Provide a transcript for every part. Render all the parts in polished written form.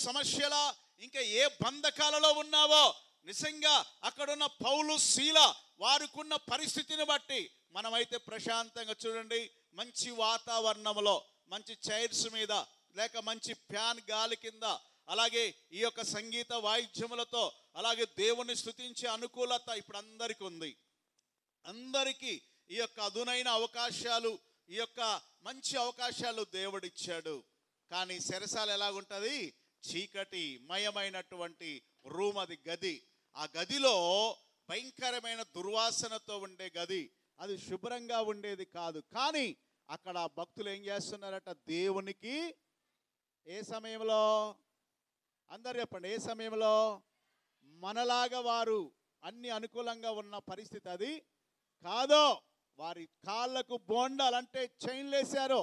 సమస్యల, ఇంకా ఏ బంధకాలలో ఉన్నావో, నిజంగా అక్కడున్న పౌలు శీల వారికున్న పరిస్థితిని బట్టి మనమైతే ప్రశాంతంగా చూడండి, మంచి వాతావరణంలో, మంచి చైర్స్ మీద, లేక మంచి ఫ్యాన్ గాలి కింద, అలాగే ఈ యొక్క సంగీత వాయిద్యములతో, అలాగే దేవుని స్తుతించే అనుకూలత ఇప్పుడు అందరికీ ఉంది. అందరికీ ఈ యొక్క అదునైన అవకాశాలు, ఈ యొక్క మంచి అవకాశాలు దేవుడిచ్చాడు. కానీ చెరసాల ఎలాగుంటుంది? చీకటి మయమైనటువంటి రూమ్, అది గది. ఆ గదిలో భయంకరమైన దుర్వాసనతో ఉండే గది, అది శుభ్రంగా ఉండేది కాదు. కానీ అక్కడ భక్తులు ఏం చేస్తున్నారట? దేవునికి ఏ సమయంలో? అందరు చెప్పండి, ఏ సమయంలో? మనలాగా వారు అన్ని అనుకూలంగా ఉన్న పరిస్థితి అది కాదో. వారి కాళ్ళకు బోండాలంటే చైన్లు వేశారో,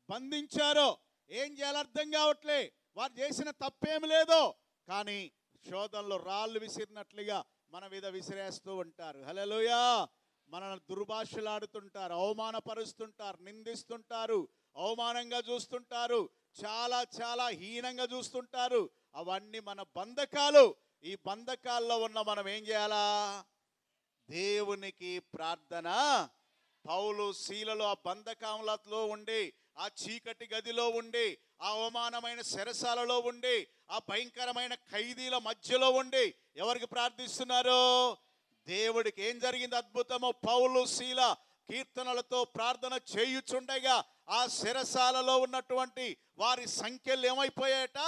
బంధించారో, ఏం చేయాలో అర్థం కావట్లే. వారు చేసిన తప్పేమి లేదో, కానీ శోధనలో రాళ్ళు విసిరినట్లుగా మన మీద విసిరేస్తూ ఉంటారు. హల్లెలూయా. మనల్ని దుర్భాషలాడుతుంటారు, అవమానపరుస్తుంటారు, నిందిస్తుంటారు, అవమానంగా చూస్తుంటారు, చాలా చాలా హీనంగా చూస్తుంటారు. అవన్నీ మన బంధకాలు. ఈ బంధకాల్లో ఉన్న మనం ఏం చేయాలా? దేవునికి ప్రార్థన. పౌలు శీలలో ఆ బంధకాములతో ఉండి, ఆ చీకటి గదిలో ఉండి, ఆ అవమానమైన చెరసాలలో ఉండి, ఆ భయంకరమైన ఖైదీల మధ్యలో ఉండి ఎవరికి ప్రార్థిస్తున్నారు? దేవుడికి. ఏం జరిగింది అద్భుతమో? పౌలు శీల కీర్తనలతో ప్రార్థన చేయుచుండగా ఆ చెరసాలలో ఉన్నటువంటి వారి సంఖ్యలు ఏమైపోయాయట?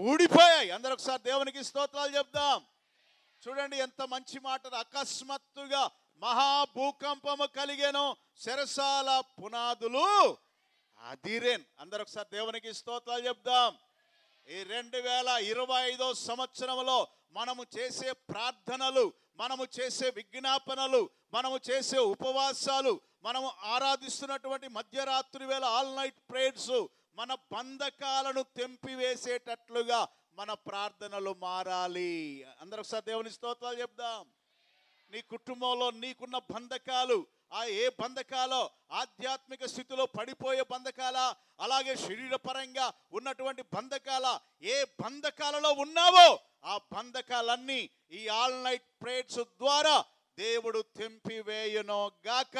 ఊడిపోయాయి. అందరూ ఒకసారి దేవునికి స్తోత్రాలు చెప్దాం. చూడండి ఎంత మంచి మాట. అకస్మాత్తుగా మహాభూకంపము కలిగెను, చెరసాల పునాదులు అదిరేన్. అందరూ ఒకసారి దేవునికి స్తోత్రాలు చెప్దాం. ఈ 2025 సంవత్సరంలో మనము చేసే ప్రార్థనలు, మనము చేసే విజ్ఞాపనలు, మనము చేసే ఉపవాసాలు, మనము ఆరాధిస్తున్నటువంటి మధ్యరాత్రి వేళ ఆల్ నైట్ ప్రేయర్స్ మన బంధకాలను తెంపివేసేటట్లుగా మన ప్రార్థనలు మారాలి. అందరూ ఒకసారి దేవుని స్తోత్రాలు చెప్దాం. నీ కుటుంబంలో నీకున్న బంధకాలు, ఆ ఏ బంధకాలో, ఆధ్యాత్మిక స్థితిలో పడిపోయే బంధకాల, అలాగే శరీరపరంగా ఉన్నటువంటి బంధకాల, ఏ బంధకాలలో ఉన్నావో ఆ బంధకాలన్నీ ఈ ఆల్ నైట్ ప్రేయర్స్ ద్వారా దేవుడు తెంపివేయునో గాక.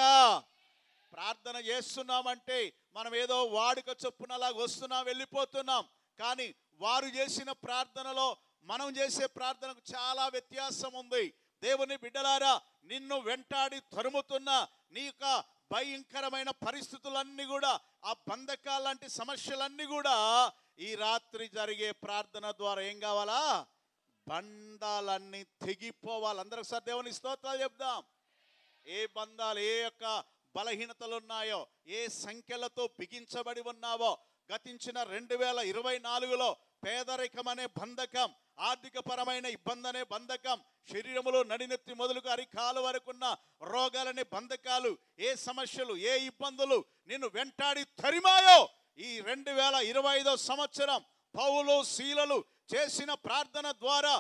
ప్రార్థన చేస్తున్నామంటే మనం ఏదో వాడుక చొప్పునలాగా వస్తున్నాం, వెళ్ళిపోతున్నాం. కానీ వారు చేసిన ప్రార్థనలో మనం చేసే ప్రార్థనకు చాలా వ్యత్యాసం ఉంది. దేవుని బిడ్డలారా, నిన్ను వెంటాడి తరుముతున్న నీ యొక్క భయంకరమైన పరిస్థితులన్నీ కూడా, ఆ బంధకాలాంటి సమస్యలన్నీ కూడా ఈ రాత్రి జరిగే ప్రార్థన ద్వారా ఏం కావాలా? బంధాలన్నీ తెగిపోవాలి. అందరూ ఒకసారి దేవుని స్తోత్రాలు చెప్దాం. ఏ బంధాలు, ఏ యొక్క బలహీనతలు ఉన్నాయో, ఏ సంఖ్యలతో బిగించబడి ఉన్నావో, గతించిన 2024లో పేదరికం అనే బంధకం, ఆర్థిక పరమైన ఇబ్బంది అనే బంధకం, శరీరములో నడినెత్తి మొదలుగా అరికాలు వరకున్న రోగాలనే బంధకాలు, ఏ సమస్యలు, ఏ ఇబ్బందులు నిన్ను వెంటాడి తరిమాయో, ఈ 2025 సంవత్సరం పౌలు శీలలు చేసిన ప్రార్థన ద్వారా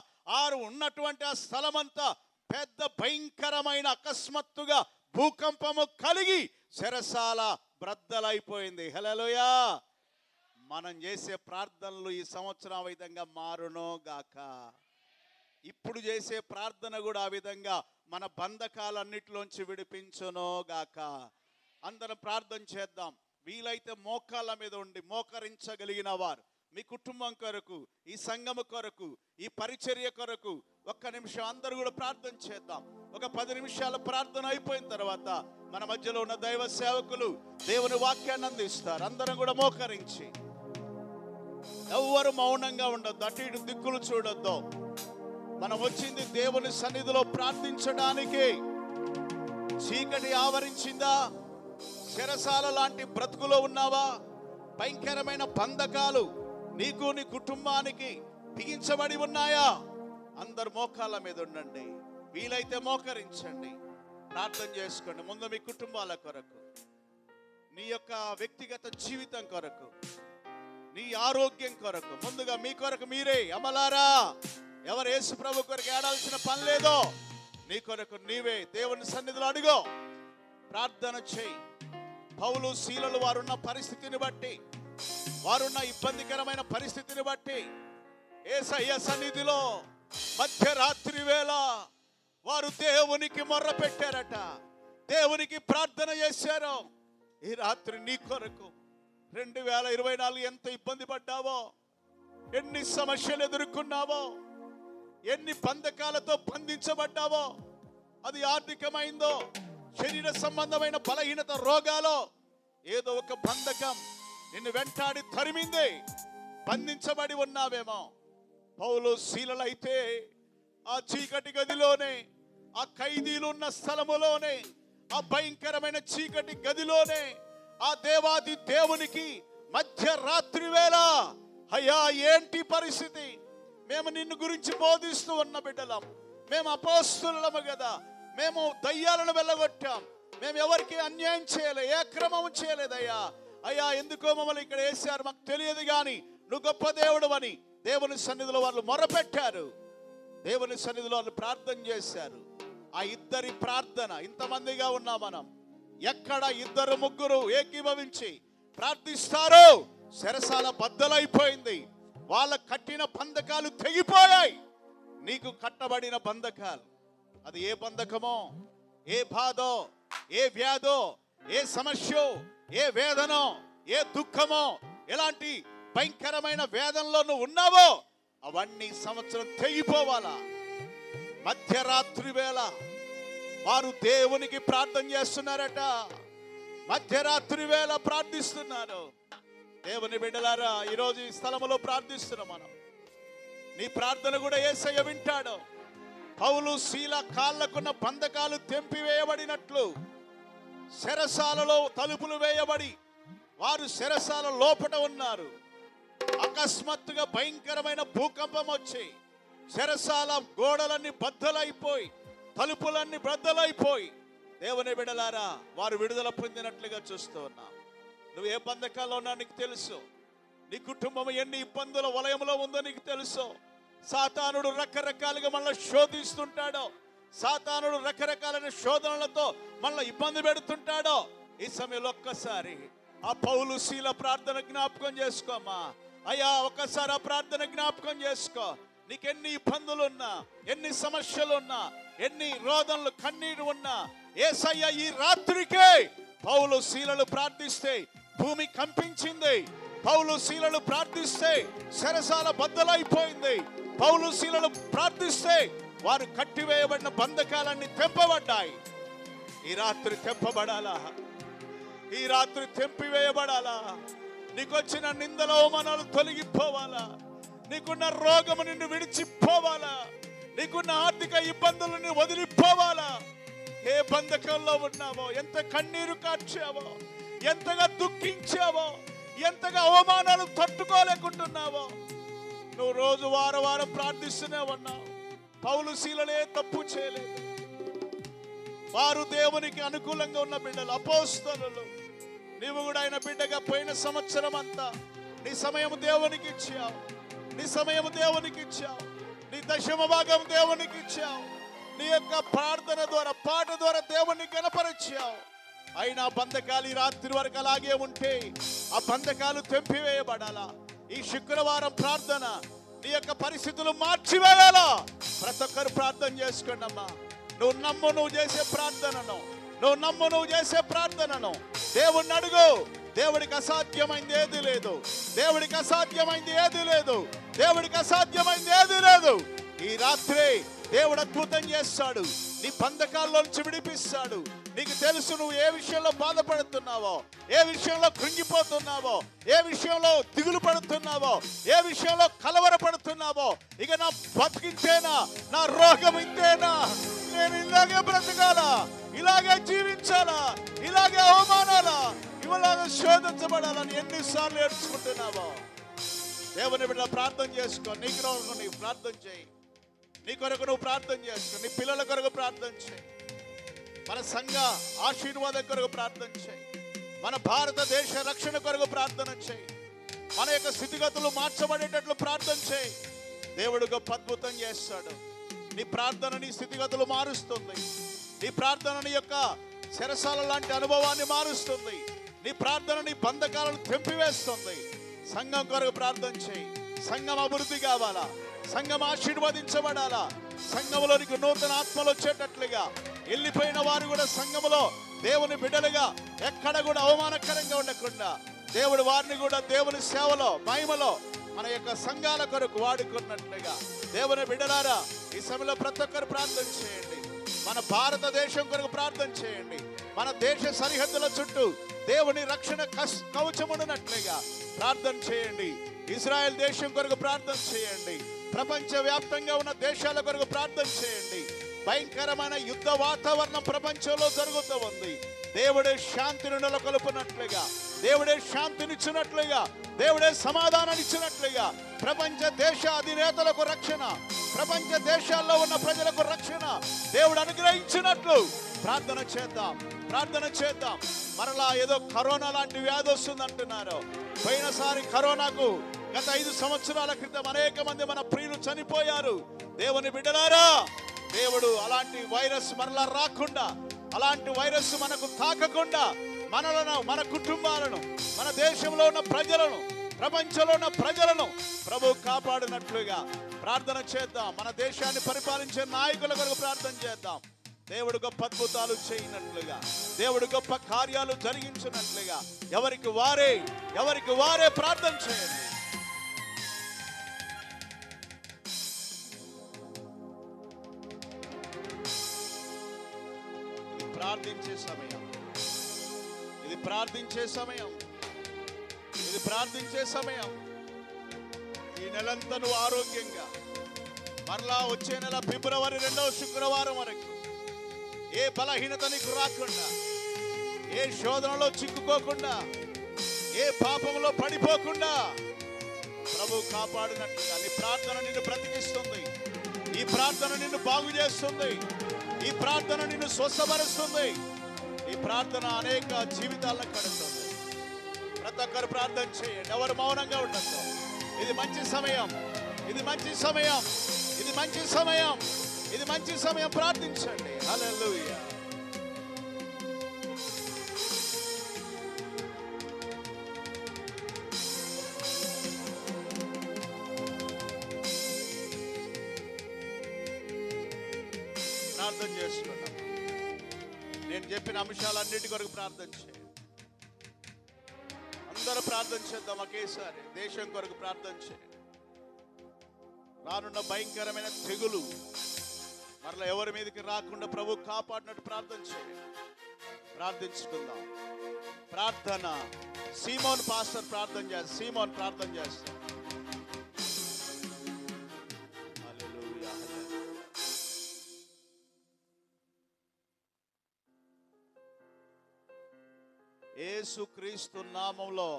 ఉన్నటువంటి ఆ స్థలమంతా పెద్ద భయంకరమైన అకస్మాత్తుగా భూకంపము కలిగి చెరసాల బ్రద్దలైపోయింది. హల్లెలూయా. మనం చేసే ప్రార్థనలు ఈ సంవత్సరం ఆ విధంగా మారునో గాక. ఇప్పుడు చేసే ప్రార్థన కూడా ఆ విధంగా మన బంధకాలన్నిటిలోంచి విడిపించునో గాక. అందరం ప్రార్థన చేద్దాం. వీలైతే మోకాళ్ళ మీద ఉండి మోకరించగలిగిన వారు మీ కుటుంబం కొరకు, ఈ సంఘము కొరకు, ఈ పరిచర్య కొరకు ఒక్క నిమిషం అందరూ కూడా ప్రార్థన చేద్దాం. ఒక 10 నిమిషాల ప్రార్థన అయిపోయిన తర్వాత మన మధ్యలో ఉన్న దైవ సేవకులు దేవుని వాక్యాన్ని అందిస్తారు. అందరం కూడా మోకరించి, ఎవ్వరు మౌనంగా ఉండొద్దు, అటు ఇటు దిక్కులు చూడొద్దు. మనం వచ్చింది దేవుని సన్నిధిలో ప్రార్థించడానికి. చీకటి ఆవరించిందా? చెరసాల లాంటి బ్రతుకులో ఉన్నావా? భయంకరమైన బంధకాలు నీకు, నీ కుటుంబానికి బిగించబడి ఉన్నాయా? అందరు మోకాళ్ళ మీద ఉండండి. వీలైతే మోకరించండి, ప్రార్థన చేసుకోండి. ముందు మీ కుటుంబాల కొరకు, నీ యొక్క వ్యక్తిగత జీవితం కొరకు, నీ ఆరోగ్యం కొరకు, ముందుగా మీ కొరకు మీరే. అమలారా, ఎవరు యేసు ప్రభు కొరకు ఏడాల్సిన పని లేదో, నీ కొరకు నీవే దేవుని సన్నిధిలో అడుగో, ప్రార్థన చేయి. పౌలు శీలలు వారున్న పరిస్థితిని బట్టి, వారున్న ఇబ్బందికరమైన పరిస్థితిని బట్టి యేసయ్య సన్నిధిలో మధ్యరాత్రి వేళ వారు దేవునికి మొర్ర పెట్టారట, దేవునికి ప్రార్థన చేశారు. ఈ రాత్రి నీ కొరకు 2024 ఎంత ఇబ్బంది పడ్డావో, ఎన్ని సమస్యలు ఎదుర్కొన్నావో, ఎన్ని బంధకాలతో బంధించబడ్డావో, అది ఆర్థికమైందో, శరీర సంబంధమైన బలహీనత, రోగాలో ఏదో ఒక బంధకం నిన్ను వెంటాడి తరిమింది. బంధించబడి ఉన్నావేమో. పౌలు శీలలైతే ఆ చీకటి గదిలోనే, ఆ ఖైదీలున్న స్థలములోనే, ఆ భయంకరమైన చీకటి గదిలోనే ఆ దేవాది దేవునికి మధ్యరాత్రి వేళ, అయ్యా ఏంటి పరిస్థితి, మేము నిన్ను గురించి బోధిస్తూ ఉన్న బిడ్డలం, మేము అపోస్తులము కదా, మేము దయ్యాలను వెళ్ళగొట్టాం, మేము ఎవరికి అన్యాయం చేయలే, ఏ క్రమం చేయలేదయ్యా, అయ్యా ఎందుకో మమ్మల్ని ఇక్కడ వేశారు మాకు తెలియదు, కానీ నువ్వు గొప్ప దేవుడు అని దేవుని సన్నిధిలో వాళ్ళు మొరపెట్టారు. దేవుని సన్నిధిలో వాళ్ళు ప్రార్థన చేశారు. ఆ ఇద్దరి ప్రార్థన, ఇంతమందిగా ఉన్నా మనం, ఎక్కడ ఇద్దరు ముగ్గురు ఏకీభవించి ప్రార్థిస్తారో చెరసాల బద్దలైపోయింది. వాళ్ళ కట్టిన బంధకాలు తెగిపోయాయి. నీకు కట్టబడిన బంధకాలు, అది ఏ బంధకమో, ఏ బాధో, ఏ వ్యాధో, ఏ సమస్యో, ఏ వేదనో, ఏ దుఃఖమో, ఎలాంటి భయంకరమైన వేదనలో నువ్వు ఉన్నావో అవన్నీ సంవత్సరం తెగిపోవాలా. మధ్యరాత్రి వేళ వారు దేవునికి ప్రార్థన చేస్తున్నారట. మధ్యరాత్రి వేళ ప్రార్థిస్తున్నారు. దేవుని బిడ్డలారా, ఈరోజు ఈ స్థలములో ప్రార్థిస్తున్నాం మనం. నీ ప్రార్థన కూడా యేసయ్య వింటాడు. పౌలు శీల కాళ్ళకున్న బంధకాలు తెంపివేయబడినట్లు చెరసాలలో తలుపులు వేయబడి వారు చెరసాల లోపట ఉన్నారు. అకస్మాత్తుగా భయంకరమైన భూకంపం వచ్చి చెరసాల గోడలన్నీ బద్దలైపోయి, తలుపులన్నీ బద్దలైపోయి, దేవుని బిడ్డలారా వారు విడుదల పొందినట్లుగా చూస్తూ ఉన్నాం. నువ్వు ఏ బంధకాల్లో ఉన్నా నీకు తెలుసు. నీ కుటుంబం ఎన్ని ఇబ్బందుల వలయంలో ఉందో నీకు తెలుసు. సాతానుడు రకరకాలుగా మనల్ని శోధిస్తుంటాడో, సాతానుడు రకరకాలైన శోధనలతో మనల్ని ఇబ్బంది పెడుతుంటాడో, ఈ సమయంలో ఒక్కసారి ఆ పౌలు శీల ప్రార్థన జ్ఞాపకం చేసుకోమా. అయ్యా ఒక్కసారి ఆ ప్రార్థన జ్ఞాపకం చేసుకో. నీకెన్ని ఇబ్బందులు ఉన్నా, ఎన్ని సమస్యలు ఉన్నా, ఎన్ని రోదనలు కన్నీరు ఉన్నా, యేసయ్య ఈ రాత్రికే పౌలు శీలలు ప్రార్థిస్తే భూమి కంపించింది. పౌలు శీలలు ప్రార్థిస్తే చెరసాల బద్దలైపోయింది. పౌలు శీలలు ప్రార్థిస్తే వారు కట్టివేయబడిన బంధకాలన్నీ తెంపబడ్డాయి. ఈ రాత్రి తెంపబడాలా, ఈ రాత్రి తెంపివేయబడాలా. నీకొచ్చిన నిందల అవమానాలు తొలగిపోవాలా, నీకున్న రోగము నిన్ను విడిచిపోవాలా, నీకున్న ఆర్థిక ఇబ్బందులను వదిలిపోవాలా. ఏ బంధకంలో ఉన్నావో, ఎంత కన్నీరు కార్చావో, ఎంతగా దుఃఖించావో, ఎంతగా అవమానాలు తట్టుకోలేకుంటున్నావో, నువ్వు రోజు వారం ప్రార్థిస్తూనే ఉన్నావు. పౌలు శీలలే తప్పు చేయలేదు. వారు దేవునికి అనుకూలంగా ఉన్న బిడ్డలు, అపోస్తలులు. నీవు కూడా ఆయన బిడ్డగా పోయిన సంవత్సరం అంతా నీ సమయం దేవునికి ఇచ్చావు, నీ సమయం దేవునికి ఇచ్చావు, నీ దశమ భాగం దేవునికి ఇచ్చావు, నీ యొక్క ప్రార్థన ద్వారా, పాట ద్వారా దేవుని గణపరిచావు. అయినా బంధకాలు ఈ రాత్రి వరకు అలాగే ఉంటే ఆ బంధకాలు తెంపివేయబడాలా. ఈ శుక్రవారం ప్రార్థన నీ యొక్క పరిస్థితులు మార్చివేయాలా. ప్రతి ఒక్కరు ప్రార్థన చేసుకోండి అమ్మా. నువ్వు నమ్ము, నువ్వు చేసే ప్రార్థనను, నువ్వు నమ్ము, నువ్వు చేసే ప్రార్థనను దేవుణ్ణి అడుగు. దేవుడికి అసాధ్యమైంది ఏది లేదు, దేవుడికి అసాధ్యమైంది ఏది లేదు, దేవుడికి అసాధ్యమైంది ఏది లేదు. ఈ రాత్రి దేవుడు అద్భుతం చేస్తాడు. నీ బంధకాల్లోంచి విడిపిస్తాడు. నీకు తెలుసు నువ్వు ఏ విషయంలో బాధపడుతున్నావో, ఏ విషయంలో కృంగిపోతున్నావో, ఏ విషయంలో దిగులు పడుతున్నావో, ఏ విషయంలో కలవరపడుతున్నావో. ఇక నా బతికింతేనా, నా రోగం ఇంతేనా, నేను ఇలాగే బ్రతకాలా, ఇలాగే జీవించాలా, ఇలాగే అవమానాలా, ఇలాగే శోధించబడాలని ఎన్నిసార్లు ఏడ్చుకుంటున్నావో. దేవుని బిడ్డ ప్రార్థన చేసుకో. నీ కొరకు నీవు ప్రార్థన చేయి, నీ కొరకు నువ్వు ప్రార్థన చేసుకో, నీ పిల్లల కొరకు ప్రార్థన చేయి, మన సంఘ ఆశీర్వాదం కొరకు ప్రార్థన చేయి, మన భారతదేశ రక్షణ కొరకు ప్రార్థన చేయి, మన యొక్క స్థితిగతులు మార్చబడేటట్లు ప్రార్థన చేయి. దేవుడు గొప్ప అద్భుతం చేస్తాడు. నీ ప్రార్థన నీ స్థితిగతులు మారుస్తుంది. నీ ప్రార్థన నీ యొక్క చెరసాల లాంటి అనుభవాన్ని మారుస్తుంది. నీ ప్రార్థన నీ బంధకాలను తెంపివేస్తుంది. సంఘం కొరకు ప్రార్థన చేయి, సంఘం అభివృద్ధి కావాలా, సంఘం ఆశీర్వదించబడాలా, సంఘంలోనికి నూతన ఆత్మలు వచ్చేటట్లుగా, వెళ్ళిపోయిన వారు కూడా సంఘములో దేవుని బిడ్డలుగా ఎక్కడ కూడా అవమానకరంగా ఉండకుండా దేవుడు వారిని కూడా దేవుని సేవలో మహిమలో మన యొక్క సంఘాల కొరకు వాడుకున్నట్లుగా, దేవుని బిడ్డలారా ఈ సమయంలో ప్రతి ఒక్కరు ప్రార్థన చేయండి. మన భారతదేశం కొరకు ప్రార్థన చేయండి. మన దేశ సరిహద్దుల చుట్టూ దేవుని రక్షణ కవచమున్నట్లుగా ప్రార్థన చేయండి. ఇజ్రాయెల్ దేశం కొరకు ప్రార్థన చేయండి. ప్రపంచ వ్యాప్తంగా ఉన్న దేశాల కొరకు ప్రార్థన చేయండి. భయంకరమైన యుద్ధ వాతావరణం ప్రపంచంలో జరుగుతూ ఉంది. దేవుడే శాంతిని నెలకొల్పునట్లుగా, దేవుడే శాంతినిచ్చినట్లుగా, దేవుడే సమాధానాన్ని ఇచ్చినట్లుగా ప్రపంచ దేశ అధినేతలకు రక్షణ, ప్రపంచ దేశాల్లో ఉన్న ప్రజలకు రక్షణ దేవుడు అనుగ్రహించినట్లు ప్రార్థన చేద్దాం, ప్రార్థన చేద్దాం. మరలా ఏదో కరోనా లాంటి వ్యాధి వస్తుంది అంటున్నారు. పోయినసారి కరోనాకు గత 5 సంవత్సరాల క్రితం అనేక మంది మన ప్రియులు చనిపోయారు. దేవుని బిడ్డలారా, దేవుడు అలాంటి వైరస్ మరలా రాకుండా, అలాంటి వైరస్ మనకు తాకకుండా మనలను, మన కుటుంబాలను, మన దేశంలో ఉన్న ప్రజలను, ప్రపంచంలో ఉన్న ప్రజలను ప్రభు కాపాడినట్లుగా ప్రార్థన చేద్దాం. మన దేశాన్ని పరిపాలించే నాయకుల కొరకు ప్రార్థన చేద్దాం. దేవుడు గొప్ప అద్భుతాలు చేయనట్లుగా, దేవుడు గొప్ప కార్యాలు జరిగించినట్లుగా ఎవరికి వారే ప్రార్థన చేయండి. ప్రార్థించే సమయం ఇది, ప్రార్థించే సమయం ఇది, ప్రార్థించే సమయం. ఈ నెలంతా నువ్వు ఆరోగ్యంగా, మరలా వచ్చే నెల ఫిబ్రవరి 2వ శుక్రవారం వరకు ఏ బలహీనత నీకు రాకుండా, ఏ శోధనలో చిక్కుకోకుండా, ఏ పాపంలో పడిపోకుండా ప్రభు కాపాడినట్లుగా నీ ప్రార్థన నిన్ను బ్రతికిస్తుంది. ఈ ప్రార్థన నిన్ను బాగు చేస్తుంది. ఈ ప్రార్థన నిన్ను స్వస్థపరుస్తుంది. ఈ ప్రార్థన అనేక జీవితాలను కడుతుంది. ప్రతి ఒక్కరు ప్రార్థన చేయండి. ఎవరు మౌనంగా ఉండద్దు. ఇది మంచి సమయం, ఇది మంచి సమయం, ఇది మంచి సమయం, ఇది మంచి సమయం. ప్రార్థించండి. హల్లెలూయా. ప్రార్థన చేస్తున్నాం. నేను చెప్పిన అంశాలన్నిటి కొరకు ప్రార్థన చేయండి. అందరూ ప్రార్థన చేద్దాం ఒకేసారి. దేశం కొరకు ప్రార్థన చేయండి. రానున్న భయంకరమైన తెగులు మరలా ఎవరి మీదకి రాకుండా ప్రభు కాపాడినట్టు ప్రార్థన చేయండి. ప్రార్థించుకుందాం. ప్రార్థన సీమోన్ పాస్టర్ ప్రార్థన చేస్తారు. సీమోన్ ప్రార్థన చేస్తారు. యేసుక్రీస్తు నామములో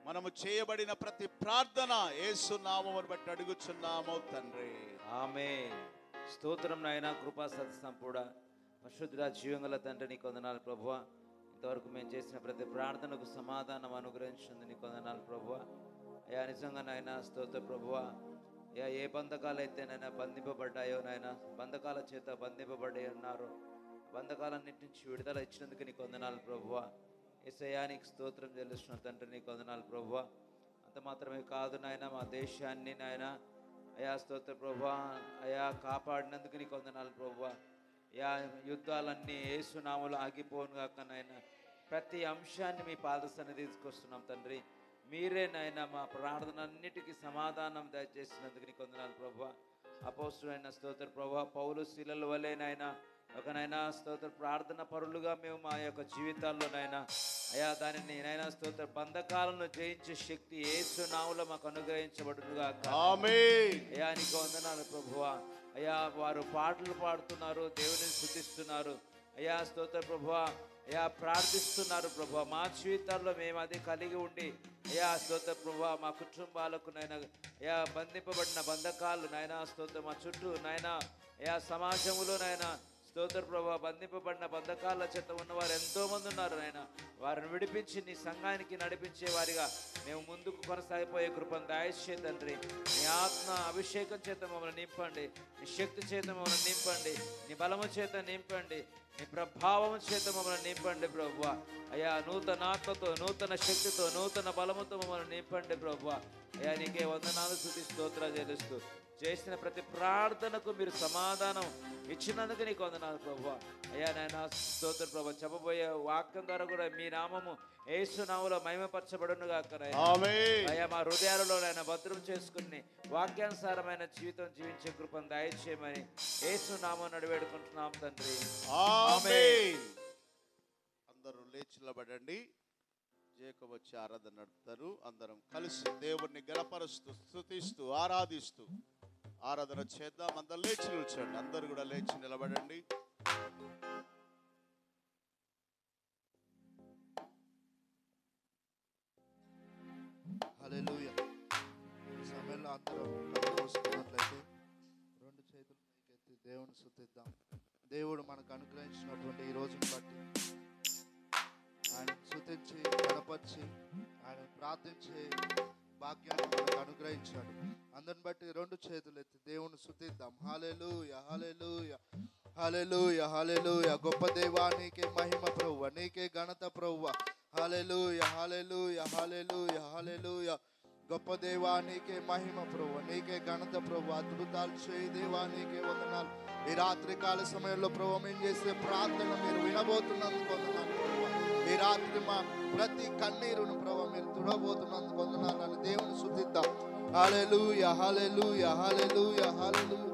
మనము చేయబడిన ప్రతి ప్రార్థన యేసు నామమును బట్టి అడుగుచున్నాము తండ్రి. ఆమేన్. స్తోత్రం నాయన. కృపా సత్య సంపూర్ణ పరిశుద్ధుడా జీవంగల తండ్రి నీకు వందనాలు ప్రభువా. ఇంతవరకు మేము చేసిన ప్రతి ప్రార్థనకు సమాధానం అనుగ్రహించింది నీకు వందనాలు ప్రభువా. అయ్యా నిజంగా నాయన స్తోత్ర ప్రభువా. అయ్యా ఏ బంధకాలు అయితే నాయన బంధింపబడ్డాయో నాయన, బంధకాల చేత బంధింపబడి ఉన్నారు, బంధకాలన్నిటి నుంచి విడుదల ఇచ్చినందుకు నీకు వందనాలు ప్రభువా. యేసయ్యా నీకు స్తోత్రం చెల్లిస్తున్న తండ్రి నీకు వందనాలు ప్రభువా. అంత మాత్రమే కాదు నాయన, మా దేశాన్ని నాయన అయా స్తోత్ర ప్రభువా అయా కాపాడినందుకు నీకు వందనాలు ప్రభువా. యా యుద్ధాలన్నీ యేసునామములో ఆగిపోను గాక నాయన. ప్రతి అంశాన్ని మీ పాద సన్నిధికి తీసుకొస్తున్నాం తండ్రి. మీరే నాయన మా ప్రార్థన అన్నిటికీ సమాధానం దయచేసినందుకు నీకు వందనాలు ప్రభువా. అపోస్తులైన స్తోత్ర ప్రభువా పౌలు శీలల వలె నాయన ఒక నాయన స్తోత్ర ప్రార్థన పరులుగా మేము మా యొక్క జీవితాల్లో నాయన అయా దానిని నాయన స్తోత్ర బంధకాలను జయించే శక్తి యేసు నామములో మాకు అనుగ్రహించబడునుగా. ఆమేన్. అయా నీకు వందనాలు ప్రభువా. అయా వారు పాటలు పాడుతున్నారు, దేవుని స్తుతిస్తున్నారు అయా స్తోత్ర ప్రభువా. అయా ప్రార్థిస్తున్నారు ప్రభువా. మా జీవితాల్లో మేము అది కలిగి ఉండి అయా స్తోత్ర ప్రభువా మా కుటుంబాలకు నాయన అయా బంధింపబడిన బంధకాలు నాయన స్తోత్ర మా చుట్టూ నాయన అయా సమాజంలో నాయన స్తోత్ర ప్రభువా బంధింపబడిన బంధకాల చేత ఉన్నవారు ఎంతో మంది ఉన్నారు నాయన. వారిని విడిపించి నీ సంఘానికి నడిపించే వారిగా మేము ముందుకు కొనసాగిపోయే కృపను దయచే తండ్రి. నీ ఆత్మ అభిషేకం చేత మమ్మల్ని నింపండి, నీ శక్తి చేత మమ్మల్ని నింపండి, నీ బలము చేత నింపండి. నీ ప్రభావం చేత మమ్మల్ని నింపండి ప్రభువా. అయ్యా నూతన ఆత్మతో, నూతన శక్తితో, నూతన బలముతో మమ్మల్ని నింపండి ప్రభువా. అయ్యా నీకే వందనాలు, స్తుతి, స్తోత్రాలు చెల్లిస్తూ చేసిన ప్రతి ప్రార్థనకు మీరు సమాధానం ఇచ్చినందుకు నీకు వందనాలు ప్రభువా. అయ్యా నాయన స్తోత్రం ప్రభువా. చెప్పబోయే వాక్యం ద్వారా కూడా మీ నామము యేసు నామములో మహిమపరచబడును గాక. అయ్యా మా హృదయాలలో ఆయన భద్రం చేసుకుని వాక్యానుసారమైన జీవితం జీవించే కృపను దయచేయమని యేసు నామమున అడివేడుకుంటున్నాం తండ్రి. ఆమేన్. అందరూ లేచి నిలబడండి. జేకబ్ వచ్చి ఆరాధన నడుపుతారు. అందరం కలిసి దేవుణ్ణి గణపరుస్తూ, స్తుతిస్తూ, ఆరాధిస్తూ ఆరాధన చేద్దాం. అందరు లేచి నిల్చోండి. అందరూ కూడా లేచి నిలబడండి. హల్లెలూయా. ఈ సమయంలో అందరూ కళ్ళు మూసుకున్నట్లయితే రెండు చేతులు పైకెత్తి దేవుని స్తుతిద్దాం. దేవుడు మనకు అనుగ్రహించినటువంటి ఈ రోజును బట్టి ఆయన స్తుతించి గణపరిచి ఆయన ప్రార్థించే భాగ్యాన్ని మనకు అనుగ్రహించాడు. అందరిని బట్టి రెండు చేతులు ఎత్తి దేవుని స్తుతిద్దాం. హల్లెలూయా, హల్లెలూయా, హల్లెలూయా, హల్లెలూయా. గొప్ప దేవా నీకే మహిమ ప్రభువా, నీకే ఘనత ప్రభువా. హల్లెలూయా, హల్లెలూయా, హల్లెలూయా, హల్లెలూయా. గొప్ప దేవా నీకే మహిమ ప్రభువా, నీకే ఘనత ప్రభువా. అద్భుతాలు చేయి దేవా, నీకే వందనాలు. ఈ రాత్రి కాల సమయంలో ప్రభువా మేము చేసే ప్రార్థన మీరు వినబోతున్నందుకు వందనాలు ప్రభువా. ఈ రాత్రి మా ప్రతి కన్నీరును ప్రభువా మీరు తుడబోతున్నందుకు వందనాలు అని దేవుని స్తుతిద్దాం. హల్లెలూయా, హల్లెలూయా, హల్లెలూయా, హల్లెలూయా.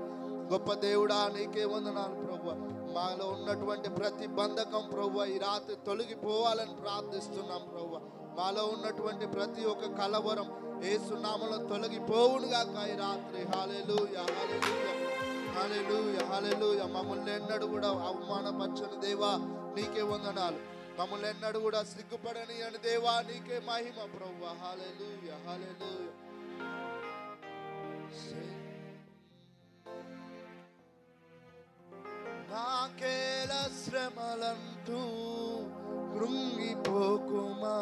గొప్ప దేవుడా నీకే వందనాలు ప్రభువా. మాలో ఉన్నటువంటి ప్రతి బంధకం ప్రభువా ఈ రాత్రి తొలగిపోవాలని ప్రార్థిస్తున్నాం ప్రభువా. మాలో ఉన్నటువంటి ప్రతి ఒక్క కలవరం యేసు నామములో తొలగిపోవును గాక ఈ రాత్రి. హల్లెలూయా, హల్లెలూయా, హల్లెలూయా, హల్లెలూయా. మమ్మల్ని ఎన్నడూ కూడా అవమానపరచని దేవా నీకే వందనాలు. మమ్మల్ని ఎన్నడూ కూడా సిగ్గుపడని అని దేవా నీకే మహిమ ప్రభువా. హల్లెలూయా, హల్లెలూయా. నాకేల శ్రమలంటూ కృంగిపోకుమా,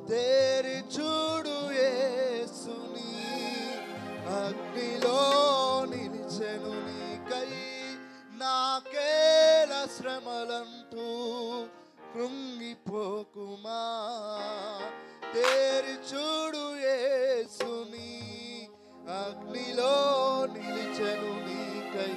తేరి చూడు యేసుని అగ్నిలో నిలిచెను నీకై. నాకేల శ్రమలంటూ కృంగిపోకుమా, తేరి చూడు యేసుని అగ్నిలో నిలిచెను నీకై.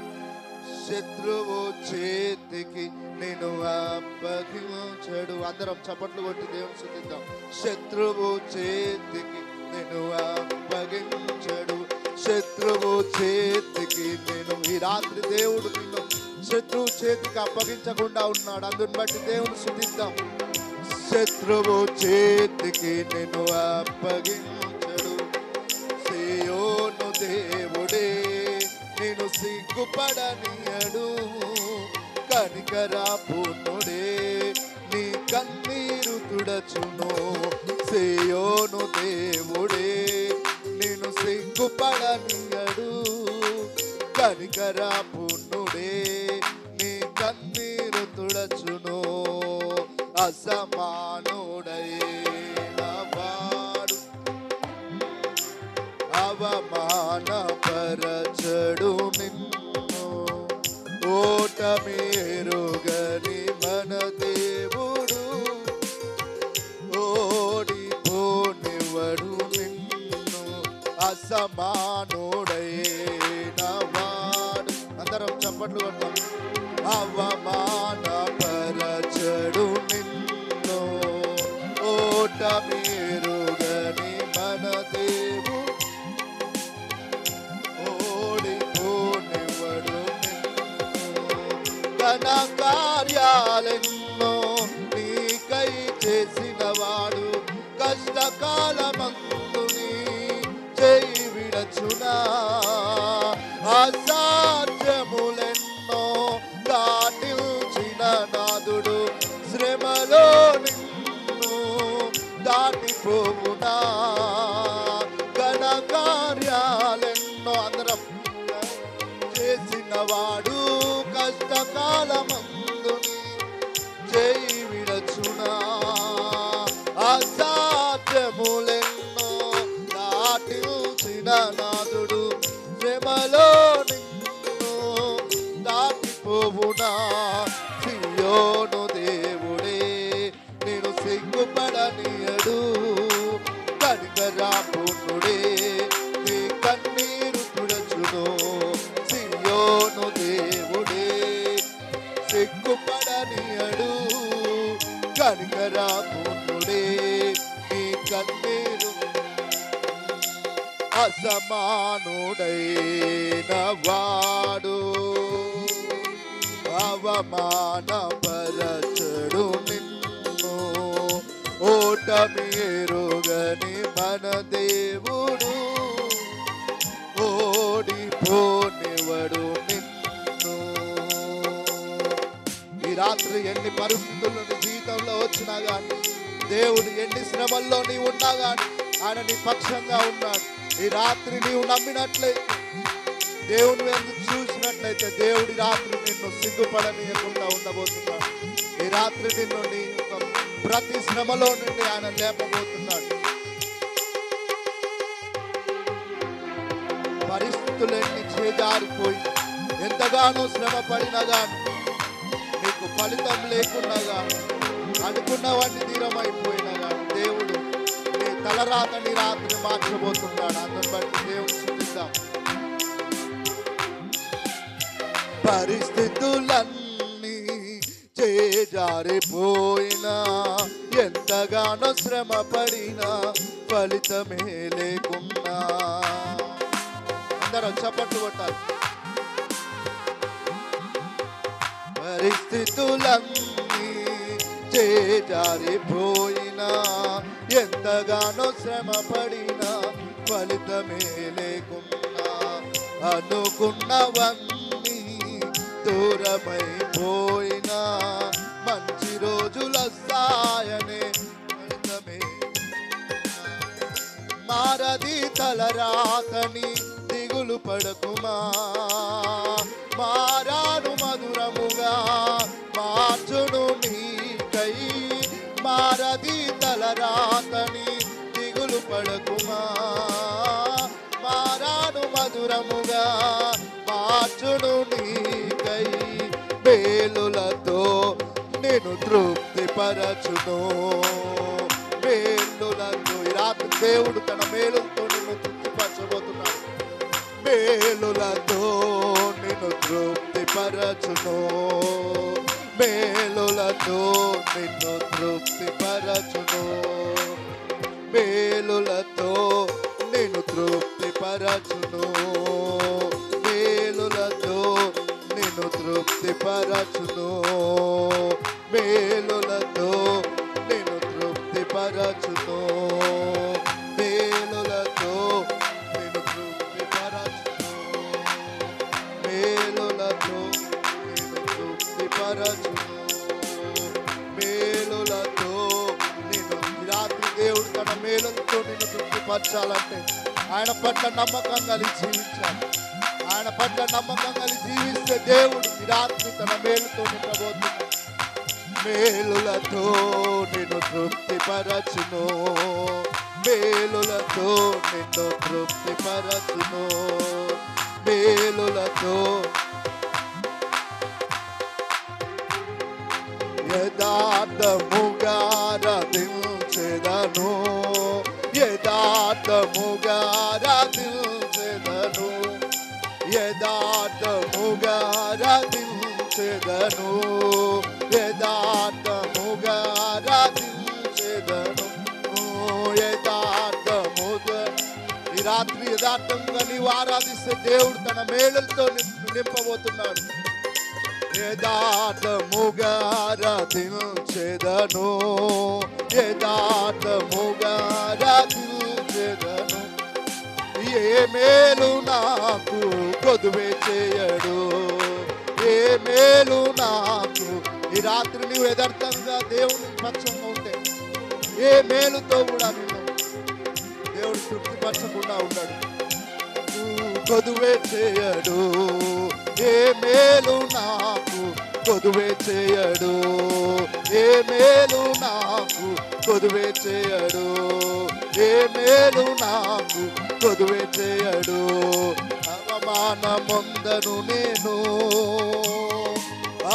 శత్రువు చేతికి నేను అప్పగించడు. అందరం చప్పట్లు కొట్టి దేవుని స్తుతిద్దాం. శత్రువు చేతికి నేను అప్పగించడు, శత్రువు చేతికి నేను. ఈ రాత్రి దేవుడు నిన్ను శత్రువు చేతికి అప్పగించకుండా ఉన్నాడు. అందుని బట్టి దేవుని స్తుతిద్దాం. శత్రువు చేతికి నేను అప్పగించడు, సీయోను దేవుడే నేను సిగ్గుపడనియడు. కనికరా పూర్ణుడే నీ కన్నీరు తుడచును. సీయోను దేవుడే నేను సిగ్గుపడనియడు. కనికరా పూర్ణుడే నీ కన్నీరు తుడచును. అసమానుడైన వాడు అవమానపరచడు నిన్ను. ఓటమేరుగని మన దేవుడు ఓడిపోనివ్వడు నిన్ను. అసమానుడైన వాడు. అందరం చప్పట్లు కొడతాం. అవమానపరచడు నిన్ను, ఓటమేరుగని మన దేవుడు ఓడిపోనివ్వడు నిన్ను. ఘన కార్యాలెన్నో నీకై చేసిన వాడు కష్టకాలమందు నీ చేయి విడచునా. అసాధ్యములెన్నో దాటించిన నాదుడు శ్రమలో నిన్ను దాటిపోవునా. ఘన కార్యాలెన్నో అందరం చేసిన వాడు కష్టకాలమందు చేయి విడచునా. అసాధ్యములెన్నో దాటించిన నాదుడు శ్రమలో నిన్ను దాటిపోవునా. అసమానుడైన వాడు అవమానపరచడు నిన్ను. ఓటమి ఎరుగని మన దేవుడు ఓడిపోనివడు నిన్ను. ఈ రాత్రి ఎన్ని పరిస్థితులు నీ జీవితంలో వచ్చినా గాని, దేవుడు ఎన్ని శ్రమల్లో నీవు ఉన్నా గాని ఆయన నీ పక్షంగా ఉన్నాడు. ఈ రాత్రి నీవు నమ్మినట్లయితే, దేవుని వైపు చూసినట్లయితే, దేవుడి రాత్రి నిన్ను సిగ్గుపడనీయకుండా ఉండబోతున్నాడు. ఈ రాత్రి నిన్ను నీ ప్రతి శ్రమలో నుండి ఆయన లేపబోతున్నాడు. పరిస్థితులన్నీ చేజారిపోయి ఎంతగానో శ్రమ పడినా గాని, నీకు ఫలితం లేకున్నా గాని, అనుకున్నవన్నీ దూరమైపోయినా గాని, దేవుడు నీ తలరాతని రాత్రి మార్చబోతున్నాడు. అందుని బట్టి దేవుడు స్తుతిద్దాం. పరిస్థితులన్నీ చేజారిపోయినా, ఎంతగానో శ్రమ పడినా ఫలితమే లేకున్నా. అందరూ చప్పట్లు కొట్టాలి. పరిస్థితులన్నీ చేజారిపోయినా, ఎంతగానో శ్రమ పడినా ఫలితమే లేకున్నా. అనుకున్నవన్నీ దూరమైపోయినా, మంచి రోజుల సాయనే ఫలితమే. మారది తలరాతని దిగులు పడకుమా, మారాను మధురముగా మార్చును నీకై. మారది తలరాతని దిగులు పడకుమా, మారాను మధురముగా మార్చును నీకై. మేలులతో నేను తృప్తిపరచును, మేలులతో. ఈ రాత్రి దేవుడు తన మేలులతో నిన్ను తృప్తిపరచబోతున్నాడు. మేలులతో నిన్ను తృప్తిపరచును, మేలులతో నిన్ను తృప్తిపరచును, మేలులతో నిన్ను తృప్తిపరచును, మేలులతో నిన్ను తృప్తిపరచును, మేలులతో నిన్ను తృప్తిపరచును, మేలులతో నిన్ను తృప్తిపరచును, మేలులతో నిన్ను తృప్తిపరచును, మేలులతో నిన్ను. రాత్రి దేవుడు తన మేలులతో నిన్ను తృప్తిపరచాలంటే ఆయన పట్ల నమ్మకం కలిగి జీవించాలి. ఆయన పట్ల నమ్మకం కలిగి జీవిస్తే దేవుడు ఈ రాత్రి తన మేలుతో నింపబోతున్నాడు. మేలులతో నిన్ను తృప్తిపరచును, మేలులతో నిన్ను తృప్తిపరచును, మేలులతో. యథార్థముగా ఆరాధించెదను, యథార్థముగా ఆరాధించెదను, యథార్థముగా ఆరాధించెదను, యథార్థముగా ఆరాధించెదను, యథార్థముగా. ఈ రాత్రి యథార్థంగా నీవు ఆరాధిస్తే దేవుడు తన మేలులతో నింపబోతున్నాడు. యథార్థముగా ఆరాధించెదను, యథార్థముగా ఆరాధించెదను. ఏ మేలు నాకు కొదువే చేయడు, ఏ మేలు నాకు. ఈ రాత్రి నీవు యథార్థంగా దేవుని పక్షంగా ఉంటే ఏ మేలుతో కూడా నిన్ను దేవుడు తృప్తిపరచకుండా ఉన్నాడు. కొదువే చేయడు, ఏ మేలు నాకు కొదువే చేయడు, ఏ మేలు నాకు కొదువే చేయడు, ఏ మేలు నాకు కొదువే చేయడు. అవమానమొందను నేను,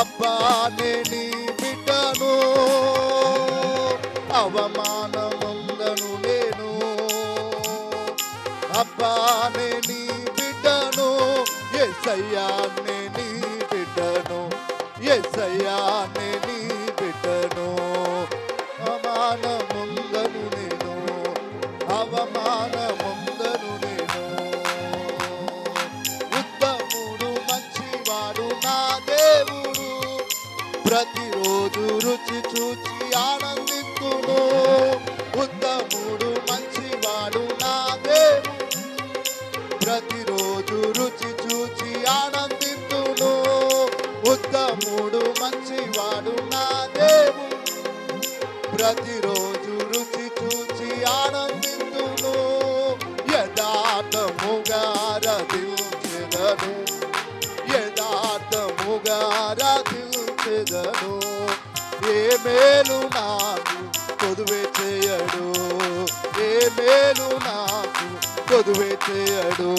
అబ్బా నీ బిడ్డను, అవమానమొందను నేను, అబ్బా నీ బిడ్డను, యేసయ్యా నీ బిడ్డను, యేసయ్యా నీ బిడ్డను. అవమానముందను నేను, అవమానముందను నేను, ప్రతిరోజు రుచి చూచి ఆనందింతును. ఉత్తముడు మంచివాడు నా దేవుడు, ప్రతిరోజు రుచి చూచి ఆనందింతును. ఉత్తముడు మంచివాడు నా దేవుడు, ప్రతిరోజు రుచి చూచి ఆనందింతును. యథార్థముగా ఆరాధించెదను, యథార్థముగా ఆరాధించెదను. ఏ మేలు నాకు కొదువే చేయడు, ఏ మేలు నాకు కొదువే చేయడు,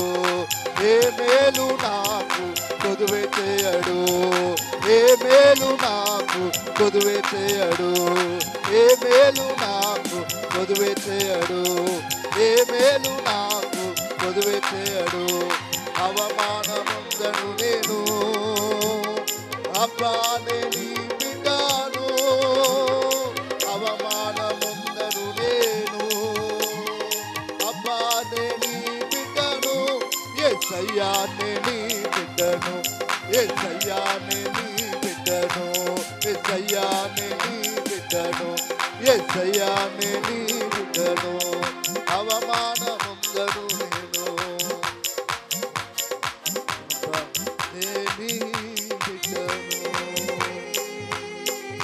ఏ మేలు నాకు కొదువే చేయడు, ఏ మేలు నాకు కొదువే చేయడు, ఏ మేలు నాకు కొదువే చేయడు, ఏ మేలు నాకు కొదువే చేయడు. అవమానముందను నేను అబ్బానే నీ బిడ్డను, అవమానముందను నేను అబ్బానే నీ బిడ్డను. యేసయ్యానే నీ బిడ్డను, యేసయ్యానే నీ బిడ్డను, యేసయ్యానే నీ బిడ్డను, యేసయ్యానే నీ బిడ్డను. అవమానముందను నేను నీ బిడ్డను.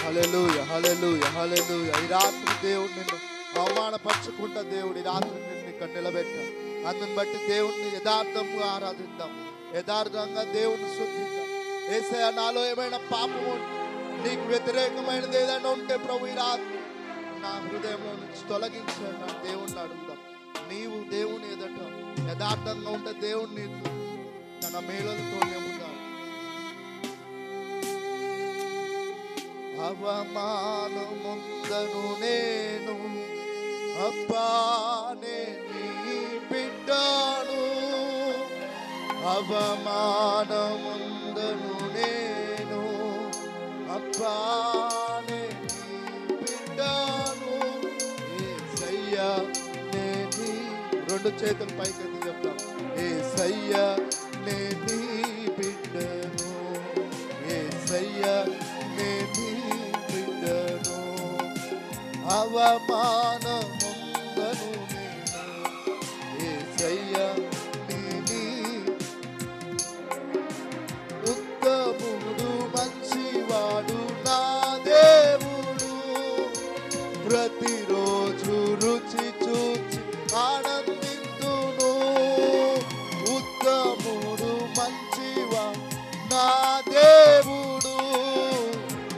హల్లెలూయా, హల్లెలూయా, హల్లెలూయా. ఈ రాత్రి దేవుడు నిన్ను అవమానపరచుకుంటా, దేవుడు ఈ రాత్రి నిన్ను ఇక్కడ నిలబెట్టా. అందుని బట్టి దేవుడిని యథార్థంగా ఆరాధిద్దాం, యథార్థంగా దేవుడిని శుద్ధిద్దాం. యేసయ్యా, నాలో ఏమైనా పాపము నీకు వ్యతిరేకమైనది ఏదైనా ఉంటే ప్రభు ఈ రాత్రి నా హృదయంలో నుంచి తొలగించాడు నా దేవుణ్ణి అడుగుదాం. నీవు దేవుని ఎదుట యథార్థంగా ఉంటే దేవుణ్ణి తన మేలులతో నింపుతాడు. అవమానముందను నేను అబ్బానే నీ బిడ్డను, అవమానముందను నేను అబ్బానే నీ బిడ్డను. యేసయ్యా నే నీ, రెండు చేతులు పైకెత్తి చెప్తాం. యేసయ్యా నే నీ బిడ్డను, యేసయ్యా నే నీ బిడ్డను. అవమానముందను నేను యేసయ్యా నే నీ, ఉత్తముడు మంచివాడు నా దేవుడు, ప్రతిరోజు రుచి చూచి ఆనందింతును. ఉత్తముడు మంచివాడు నా దేవుడు,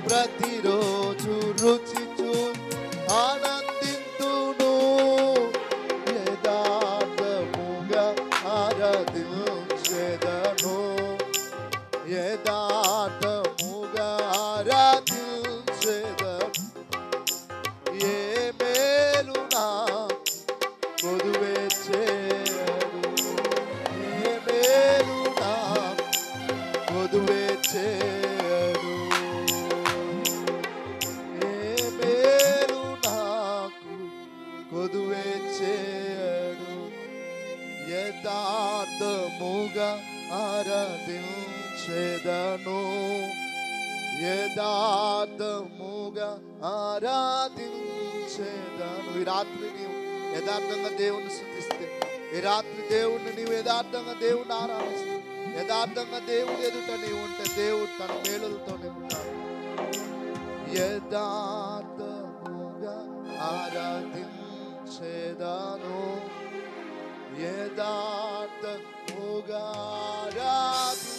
ప్రతిరోజు రుచి చూచి ఆనందింతును. యథార్థముగా ఆరాధించెదను, యథార్థముగా ఆరాధించెదను. ఏ మేలు నా కొదువే చేయడు, ఏ మేలు నా కొదువే చేయడు, ఏ మేలు నాకు కొదువే చేయడు. యథార్థముగా ఆరాధించెదను, యథార్థముగా ఆరాధించెదను. ఈ రాత్రి నీవు యథార్థంగా దేవుణ్ణి స్తుతిస్తే, ఈ రాత్రి దేవుణ్ణి నీవు యథార్థంగా దేవుణ్ణి ఆరాధిస్తే, యథార్థంగా దేవుని ఎదుట నీవు ఉంటే దేవుడు తన మేలులతో నింపుతాడు. యథార్థముగా ఆరాధించెదను, యథార్థముగా ఆరాధించెదను.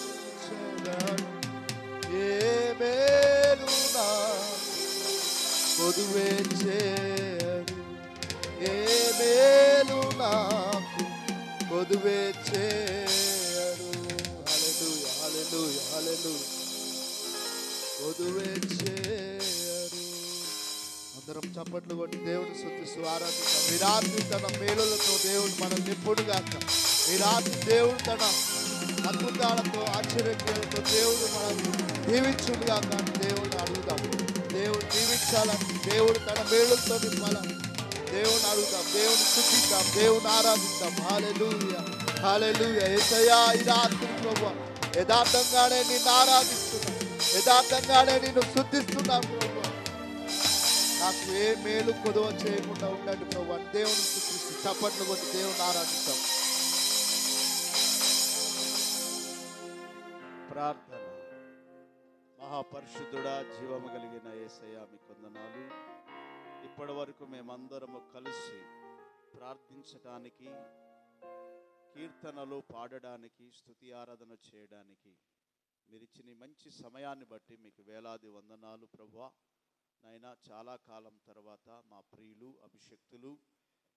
ఏ మేలు నా కొదువే చేయడు, ఏ మేలు నాకు కొదువే చేయడు. హల్లెలూయా, హల్లెలూయా, హల్లెలూయా. కొదువే చేయడు. అందరం చప్పట్లు కొట్టి దేవుని స్తుతిస్తూ ఆరాధిస్తాం. ఈ రాత్రి తన మేలులతో దేవుడు మనం నింపుడుగాక. ఈ రాత్రి దేవుడు తన అద్భుతాలతో ఆశ్చర్యక్రియలతో దేవుడు మనం దీవించుడుగాక అని దేవుడిని అడుగుదాం. దేవుడు దీవించాలని, దేవుడు తన మేలులతో నింపాలని దేవుని అడుగుదాం, దేవుని స్తుతిద్దాం, దేవుని ఆరాధిద్దాం. హల్లెలూయా, హల్లెలూయా. యేసయ్యా, ఈ రాత్రి ప్రభువా యథార్థంగానే నిన్ను ఆరాధిస్తున్నాం, యథార్థంగానే నిన్ను శుద్ధిస్తున్నాను ప్రభు. నాకు ఏ మేలు కొదువ చేయకుండా ఉండండి ప్రభు. దేవుని శుద్ధిస్తూ చప్పట్లు కొట్టి దేవుని ఆరాధిస్తాం. ప్రార్థన. మహాపరిశుద్ధుడా, జీవము కలిగిన యేసయ్య, మీకు వందనాలు. ఇప్పటి వరకు మేమందరము కలిసి ప్రార్థించటానికి, కీర్తనలు పాడడానికి, స్తుతి ఆరాధన చేయడానికి మీరు ఇచ్చిన ఈ మంచి సమయాన్ని బట్టి మీకు వేలాది వందనాలు ప్రభువా. నాయనా, చాలా కాలం తర్వాత మా ప్రియులు, అభిషక్తులు,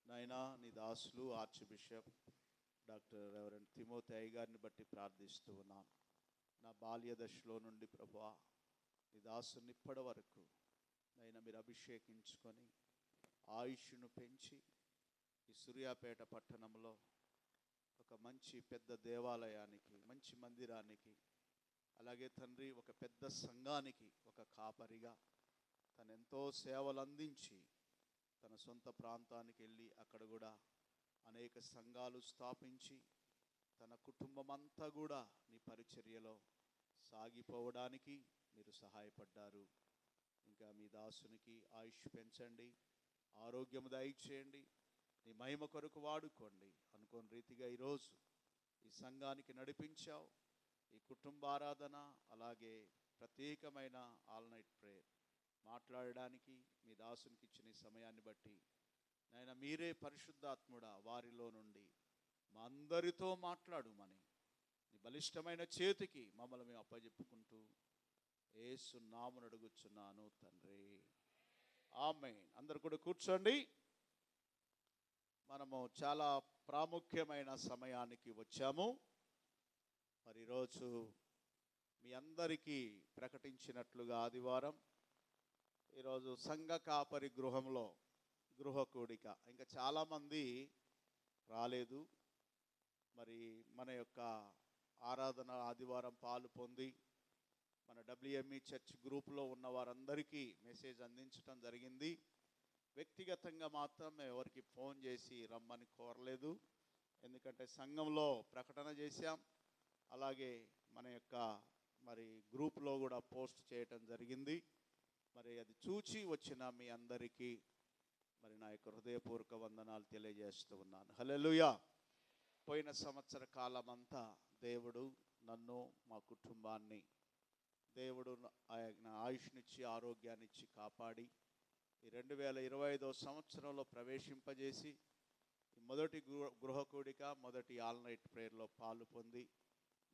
నాయనా నీ దాసులు arch bishop doctor reverend Timothy గారిని బట్టి ప్రార్థిస్తూ ఉన్నాను. నా బాల్య దశలో నుండి ప్రభువా నీ దాసుని ఇప్పటి వరకు నైనా మీరు అభిషేకించుకొని ఆయుష్ను పెంచి ఈ సూర్యాపేట పట్టణంలో ఒక మంచి పెద్ద దేవాలయానికి, మంచి మందిరానికి, అలాగే తండ్రి ఒక పెద్ద సంఘానికి ఒక కాపరిగా తను ఎంతో సేవలు అందించి తన సొంత ప్రాంతానికి వెళ్ళి అక్కడ కూడా అనేక సంఘాలు స్థాపించి తన కుటుంబం అంతా కూడా నీ పరిచర్యలో సాగిపోవడానికి మీరు సహాయపడ్డారు. ఇంకా మీ దాసునికి ఆయుష్ పెంచండి, ఆరోగ్యము దయచేయండి, నీ మహిమ కొరకు వాడుకోండి. అనుకోని రీతిగా ఈరోజు ఈ సంఘానికి నడిపించావు. ఈ కుటుంబ ఆరాధన అలాగే ప్రత్యేకమైన ఆల్ నైట్ ప్రేయర్ మాట్లాడడానికి మీ దాసునికి ఇచ్చిన ఈ సమయాన్ని బట్టి నాయన మీరే పరిశుద్ధాత్ముడా వారిలో నుండి మా అందరితో మాట్లాడుమని నీ బలిష్టమైన చేతికి మమ్మల్ని మేము అప్పజెప్పుకుంటూ యేసు నామమున అడుగుచున్నాను తండ్రి, ఆమేన్. అందరు కూడా కూర్చోండి. మనము చాలా ప్రాముఖ్యమైన సమయానికి వచ్చాము. మరి ఈరోజు మీ అందరికీ ప్రకటించినట్లుగా ఆదివారం ఈరోజు సంఘ కాపరి గృహంలో గృహ కూడిక. ఇంకా చాలామంది రాలేదు. మరి మన యొక్క ఆరాధన ఆదివారం పాలు పొంది మన WME చర్చ్ గ్రూప్లో ఉన్న వారందరికీ మెసేజ్ అందించడం జరిగింది. వ్యక్తిగతంగా మాత్రం మేము ఎవరికి ఫోన్ చేసి రమ్మని కోరలేదు. ఎందుకంటే సంఘంలో ప్రకటన చేశాం, అలాగే మన యొక్క మరి గ్రూప్లో కూడా పోస్ట్ చేయటం జరిగింది. మరి అది చూచి వచ్చిన మీ అందరికీ మరి నా యొక్క హృదయపూర్వక వందనాలు తెలియజేస్తూ ఉన్నాను. హల్లెలూయా. పోయిన సంవత్సర కాలం అంతా దేవుడు నన్ను, మా కుటుంబాన్ని దేవుడు ఆయన ఆయుష్నిచ్చి ఆరోగ్యాన్నిచ్చి కాపాడి ఈ 2025వ సంవత్సరంలో ప్రవేశింపజేసి మొదటి గృహ కూడిక, మొదటి ఆల్ నైట్ ప్రేయర్లో పాలు పొంది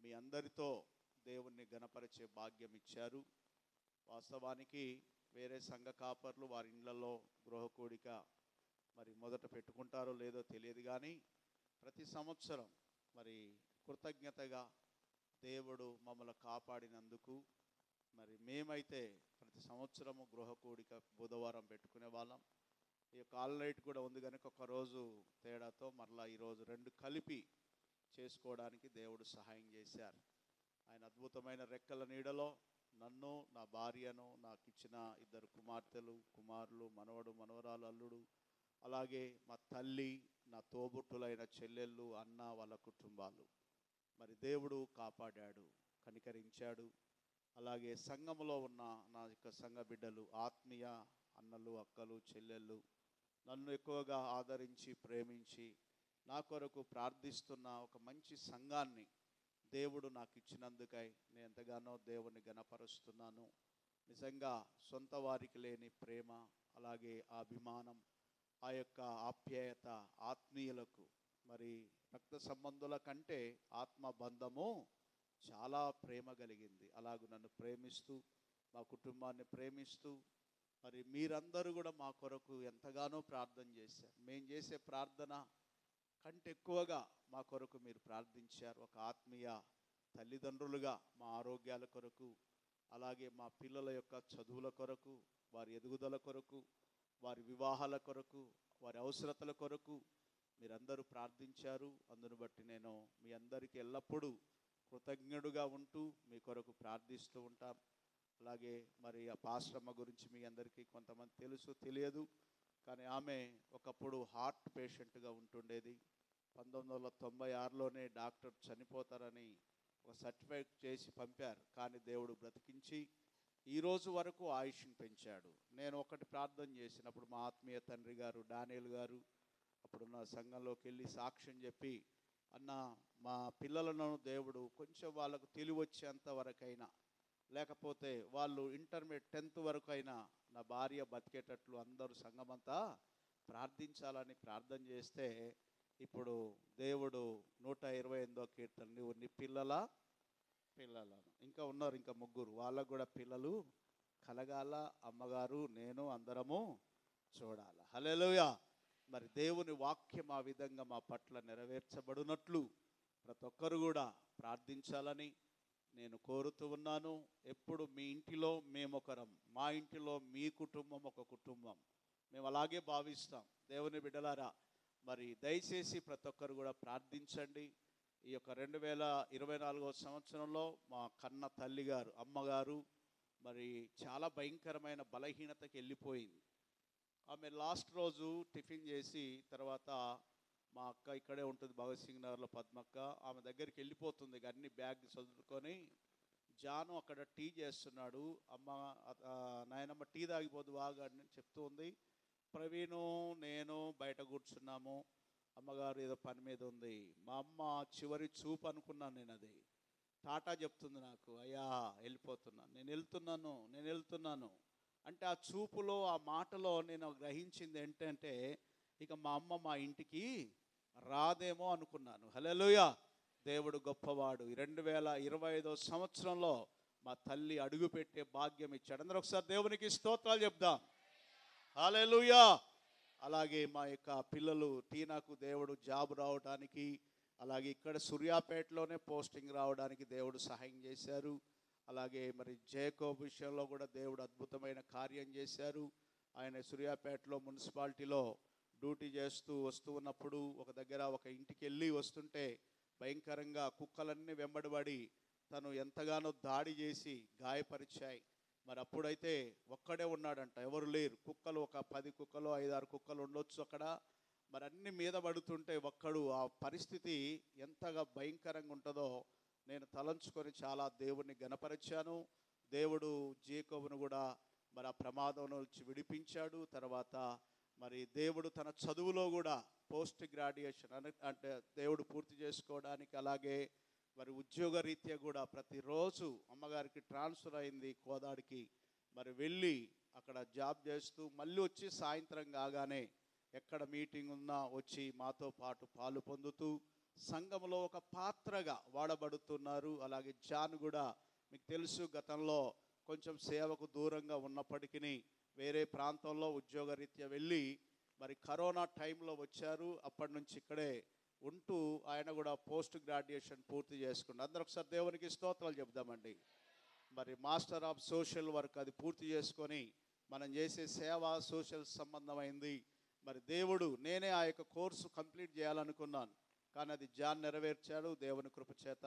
మీ అందరితో దేవుణ్ణి గణపరిచే భాగ్యం ఇచ్చారు. వాస్తవానికి వేరే సంఘ కాపర్లు వారి ఇళ్లలో గృహ కూడిక మరి మొదట పెట్టుకుంటారో లేదో తెలియదు, కానీ ప్రతి సంవత్సరం మరి కృతజ్ఞతగా దేవుడు మమ్మల్ని కాపాడినందుకు మరి మేమైతే ప్రతి సంవత్సరము గృహ కూడిక బుధవారం పెట్టుకునే వాళ్ళం. ఈ యొక్క ఆల్ నైట్ కూడా ఉంది కనుక ఒకరోజు తేడాతో మరలా ఈరోజు రెండు కలిపి చేసుకోవడానికి దేవుడు సహాయం చేశారు. ఆయన అద్భుతమైన రెక్కల నీడలో నన్ను, నా భార్యను, నాకు ఇచ్చిన 2 కుమార్తెలు, కుమారులు, మనవడు, మనవరాలు, అల్లుడు, అలాగే మా తల్లి, నా తోబుట్టులైన చెల్లెళ్ళు, అన్న, వాళ్ళ కుటుంబాలు మరి దేవుడు కాపాడాడు, కనికరించాడు. అలాగే సంఘంలో ఉన్న నా యొక్క సంఘ బిడ్డలు, ఆత్మీయ అన్నలు, అక్కలు, చెల్లెళ్ళు నన్ను ఎక్కువగా ఆదరించి ప్రేమించి నా కొరకు ప్రార్థిస్తున్న ఒక మంచి సంఘాన్ని దేవుడు నాకు ఇచ్చినందుకై నేను ఎంతగానో దేవుని గణపరుస్తున్నాను. నిజంగా సొంత వారికి లేని ప్రేమ, అలాగే ఆ అభిమానం, ఆ యొక్క ఆప్యాయత ఆత్మీయులకు మరి రక్త సంబంధుల కంటే ఆత్మ బంధము చాలా ప్రేమ కలిగింది. అలాగూ నన్ను ప్రేమిస్తూ మా కుటుంబాన్ని ప్రేమిస్తూ మరి మీరందరూ కూడా మా కొరకు ఎంతగానో ప్రార్థన చేశారు. మేము చేసే ప్రార్థన కంటే ఎక్కువగా మా కొరకు మీరు ప్రార్థించారు. ఒక ఆత్మీయ తల్లిదండ్రులుగా మా ఆరోగ్యాల కొరకు, అలాగే మా పిల్లల యొక్క చదువుల కొరకు, వారి ఎదుగుదల కొరకు, వారి వివాహాల కొరకు, వారి అవసరతల కొరకు మీరందరూ ప్రార్థించారు. అందును బట్టి నేను మీ అందరికీ ఎల్లప్పుడూ కృతజ్ఞుడుగా ఉంటూ మీ కొరకు ప్రార్థిస్తూ ఉంటాం. అలాగే మరి ఆ పాస్టమ్మ గురించి మీ అందరికీ కొంతమంది తెలుసు, తెలియదు, కానీ ఆమె ఒకప్పుడు హార్ట్ పేషెంట్గా ఉంటుండేది. 1996లోనే డాక్టర్ చనిపోతారని ఒక సర్టిఫైడ్ చేసి పంపారు. కానీ దేవుడు బ్రతికించి ఈ రోజు వరకు ఆయుష్ని పెంచాడు. నేను ఒకటి ప్రార్థన చేసినప్పుడు మా ఆత్మీయ తండ్రి గారు డానియల్ గారు అప్పుడున్న సంఘంలోకి వెళ్ళి సాక్ష్యం చెప్పి, అన్న మా పిల్లలను దేవుడు కొంచెం వాళ్ళకు తెలివి వచ్చేంత వరకైనా, లేకపోతే వాళ్ళు ఇంటర్మీడియట్ 10th వరకు అయినా నా భార్య బతికేటట్లు అందరూ సంఘమంతా ప్రార్థించాలని ప్రార్థన చేస్తే, ఇప్పుడు దేవుడు 128వ కీర్తన, నువ్వు నీ పిల్లలను ఇంకా ఉన్నారు, ఇంకా 3 వాళ్ళకు కూడా పిల్లలు కలగాల, అమ్మగారు నేను అందరము చూడాల. హల్లెలూయా. మరి దేవుని వాక్యం ఆ విధంగా మా పట్ల నెరవేర్చబడినట్లు ప్రతి ఒక్కరు కూడా ప్రార్థించాలని నేను కోరుతూ ఉన్నాను. ఎప్పుడు మీ ఇంటిలో మేమొకరం, మా ఇంటిలో మీ కుటుంబం ఒక కుటుంబం, మేము అలాగే భావిస్తాం. దేవుని బిడ్డలారా, మరి దయచేసి ప్రతి ఒక్కరు కూడా ప్రార్థించండి. ఈ యొక్క 2024వ సంవత్సరంలో మా కన్న తల్లి గారు అమ్మగారు మరి చాలా భయంకరమైన బలహీనతకి వెళ్ళిపోయింది. ఆమె లాస్ట్ రోజు టిఫిన్ చేసి తర్వాత మా అక్క ఇక్కడే ఉంటుంది భగత్ సింగ్ నగర్లో, పద్మక్క, ఆమె దగ్గరికి వెళ్ళిపోతుంది. అన్ని బ్యాగ్ చదువుకొని జాను అక్కడ టీ చేస్తున్నాడు. అమ్మ నాయనమ్మ టీ తాగిపోదు బాగా అని చెప్తూ ఉంది. ప్రవీణు నేను బయట కూర్చున్నాము, అమ్మగారు ఏదో పని మీద ఉంది. మా అమ్మ చివరి చూపు అనుకున్నాను నేను, అది టాటా చెప్తుంది నాకు, అయ్యా వెళ్ళిపోతున్నాను, నేను వెళ్తున్నాను అంటే ఆ చూపులో ఆ మాటలో నేను గ్రహించింది ఏంటంటే ఇక మా అమ్మ మా ఇంటికి రాదేమో అనుకున్నాను. హల్లెలూయా. దేవుడు గొప్పవాడు. 2025వ సంవత్సరంలో మా తల్లి అడుగుపెట్టే భాగ్యం ఇచ్చాడు. అందరూ ఒకసారి దేవునికి స్తోత్రాలు చెప్దాం. హల్లెలూయా. అలాగే మా యొక్క పిల్లలు టీనాకు దేవుడు జాబ్ రావడానికి, అలాగే ఇక్కడ సూర్యాపేటలోనే పోస్టింగ్ రావడానికి దేవుడు సహాయం చేశారు. అలాగే మరి జేకోబ్ విషయంలో కూడా దేవుడు అద్భుతమైన కార్యం చేశారు. ఆయన సూర్యాపేటలో మున్సిపాలిటీలో డ్యూటీ చేస్తూ వస్తూ ఉన్నప్పుడు ఒక దగ్గర ఒక ఇంటికి వెళ్ళి వస్తుంటే భయంకరంగా కుక్కలన్నీ వెంబడిపడి తను ఎంతగానో దాడి చేసి గాయపరిచాయి. మరి అప్పుడైతే ఒక్కడే ఉన్నాడంట, ఎవరు లేరు. కుక్కలు ఒక 10 కుక్కలు 5-6 కుక్కలు ఉండొచ్చు అక్కడ. మరి అన్ని మీద పడుతుంటే ఒక్కడు, ఆ పరిస్థితి ఎంతగా భయంకరంగా ఉంటుందో నేను తలంచుకొని చాలా దేవుణ్ణి గణపరిచాను. దేవుడు జేకోబును కూడా మరి ఆ ప్రమాదం నుంచి విడిపించాడు. తర్వాత మరి దేవుడు తన చదువులో కూడా పోస్ట్ గ్రాడ్యుయేషన్ అంటే దేవుడు పూర్తి చేసుకోవడానికి, అలాగే మరి ఉద్యోగ రీత్యా కూడా ప్రతిరోజు అమ్మగారికి ట్రాన్స్ఫర్ అయింది కోదాడికి. మరి వెళ్ళి అక్కడ జాబ్ చేస్తూ మళ్ళీ వచ్చి సాయంత్రం కాగానే ఎక్కడ మీటింగ్ ఉన్నా వచ్చి మాతో పాటు పాలు పొందుతూ సంఘంలో ఒక పాత్రగా వాడబడుతున్నారు. అలాగే జాన్ కూడా మీకు తెలుసు, గతంలో కొంచెం సేవకు దూరంగా ఉన్నప్పటికీ వేరే ప్రాంతంలో ఉద్యోగరీత్యా వెళ్ళి మరి కరోనా టైంలో వచ్చారు. అప్పటి నుంచి ఇక్కడే ఉంటూ ఆయన కూడా పోస్ట్ గ్రాడ్యుయేషన్ పూర్తి చేసుకున్నారు. అందరూ ఒకసారి దేవునికి స్తోత్రాలు చెప్దామండి. మరి మాస్టర్ ఆఫ్ సోషల్ వర్క్ అది పూర్తి చేసుకొని మనం చేసే సేవ సోషల్ సంబంధమైంది. మరి దేవుడు, నేనే ఆ యొక్క కోర్సు కంప్లీట్ చేయాలనుకున్నాను, కానీ అది జాన్ నెరవేర్చాడు. దేవుని కృపచేత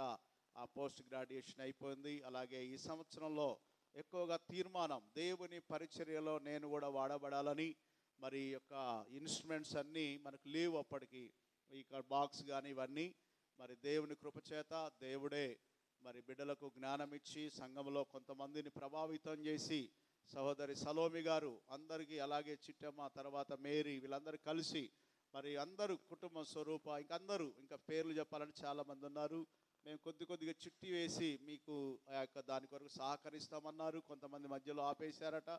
ఆ పోస్ట్ గ్రాడ్యుయేషన్ అయిపోయింది. అలాగే ఈ సంవత్సరంలో ఎక్కువగా తీర్మానం, దేవుని పరిచర్యలో నేను కూడా వాడబడాలని. మరి యొక్క ఇన్స్ట్రుమెంట్స్ అన్నీ మనకు లేవు అప్పటికి, ఇక్కడ బాక్స్ కానీ ఇవన్నీ. మరి దేవుని కృపచేత దేవుడే మరి బిడ్డలకు జ్ఞానం ఇచ్చి సంఘంలో కొంతమందిని ప్రభావితం చేసి, సహోదరి సలోమి గారు అందరికీ, అలాగే చిట్టమ్మ, తర్వాత మేరీ, వీళ్ళందరూ కలిసి మరి అందరూ కుటుంబ స్వరూప ఇంకా పేర్లు చెప్పాలంటే చాలామంది ఉన్నారు. మేము కొద్దిగా చిట్టి వేసి మీకు ఆ యొక్క దాని కొరకు సహకరిస్తామన్నారు. కొంతమంది మధ్యలో ఆపేశారట,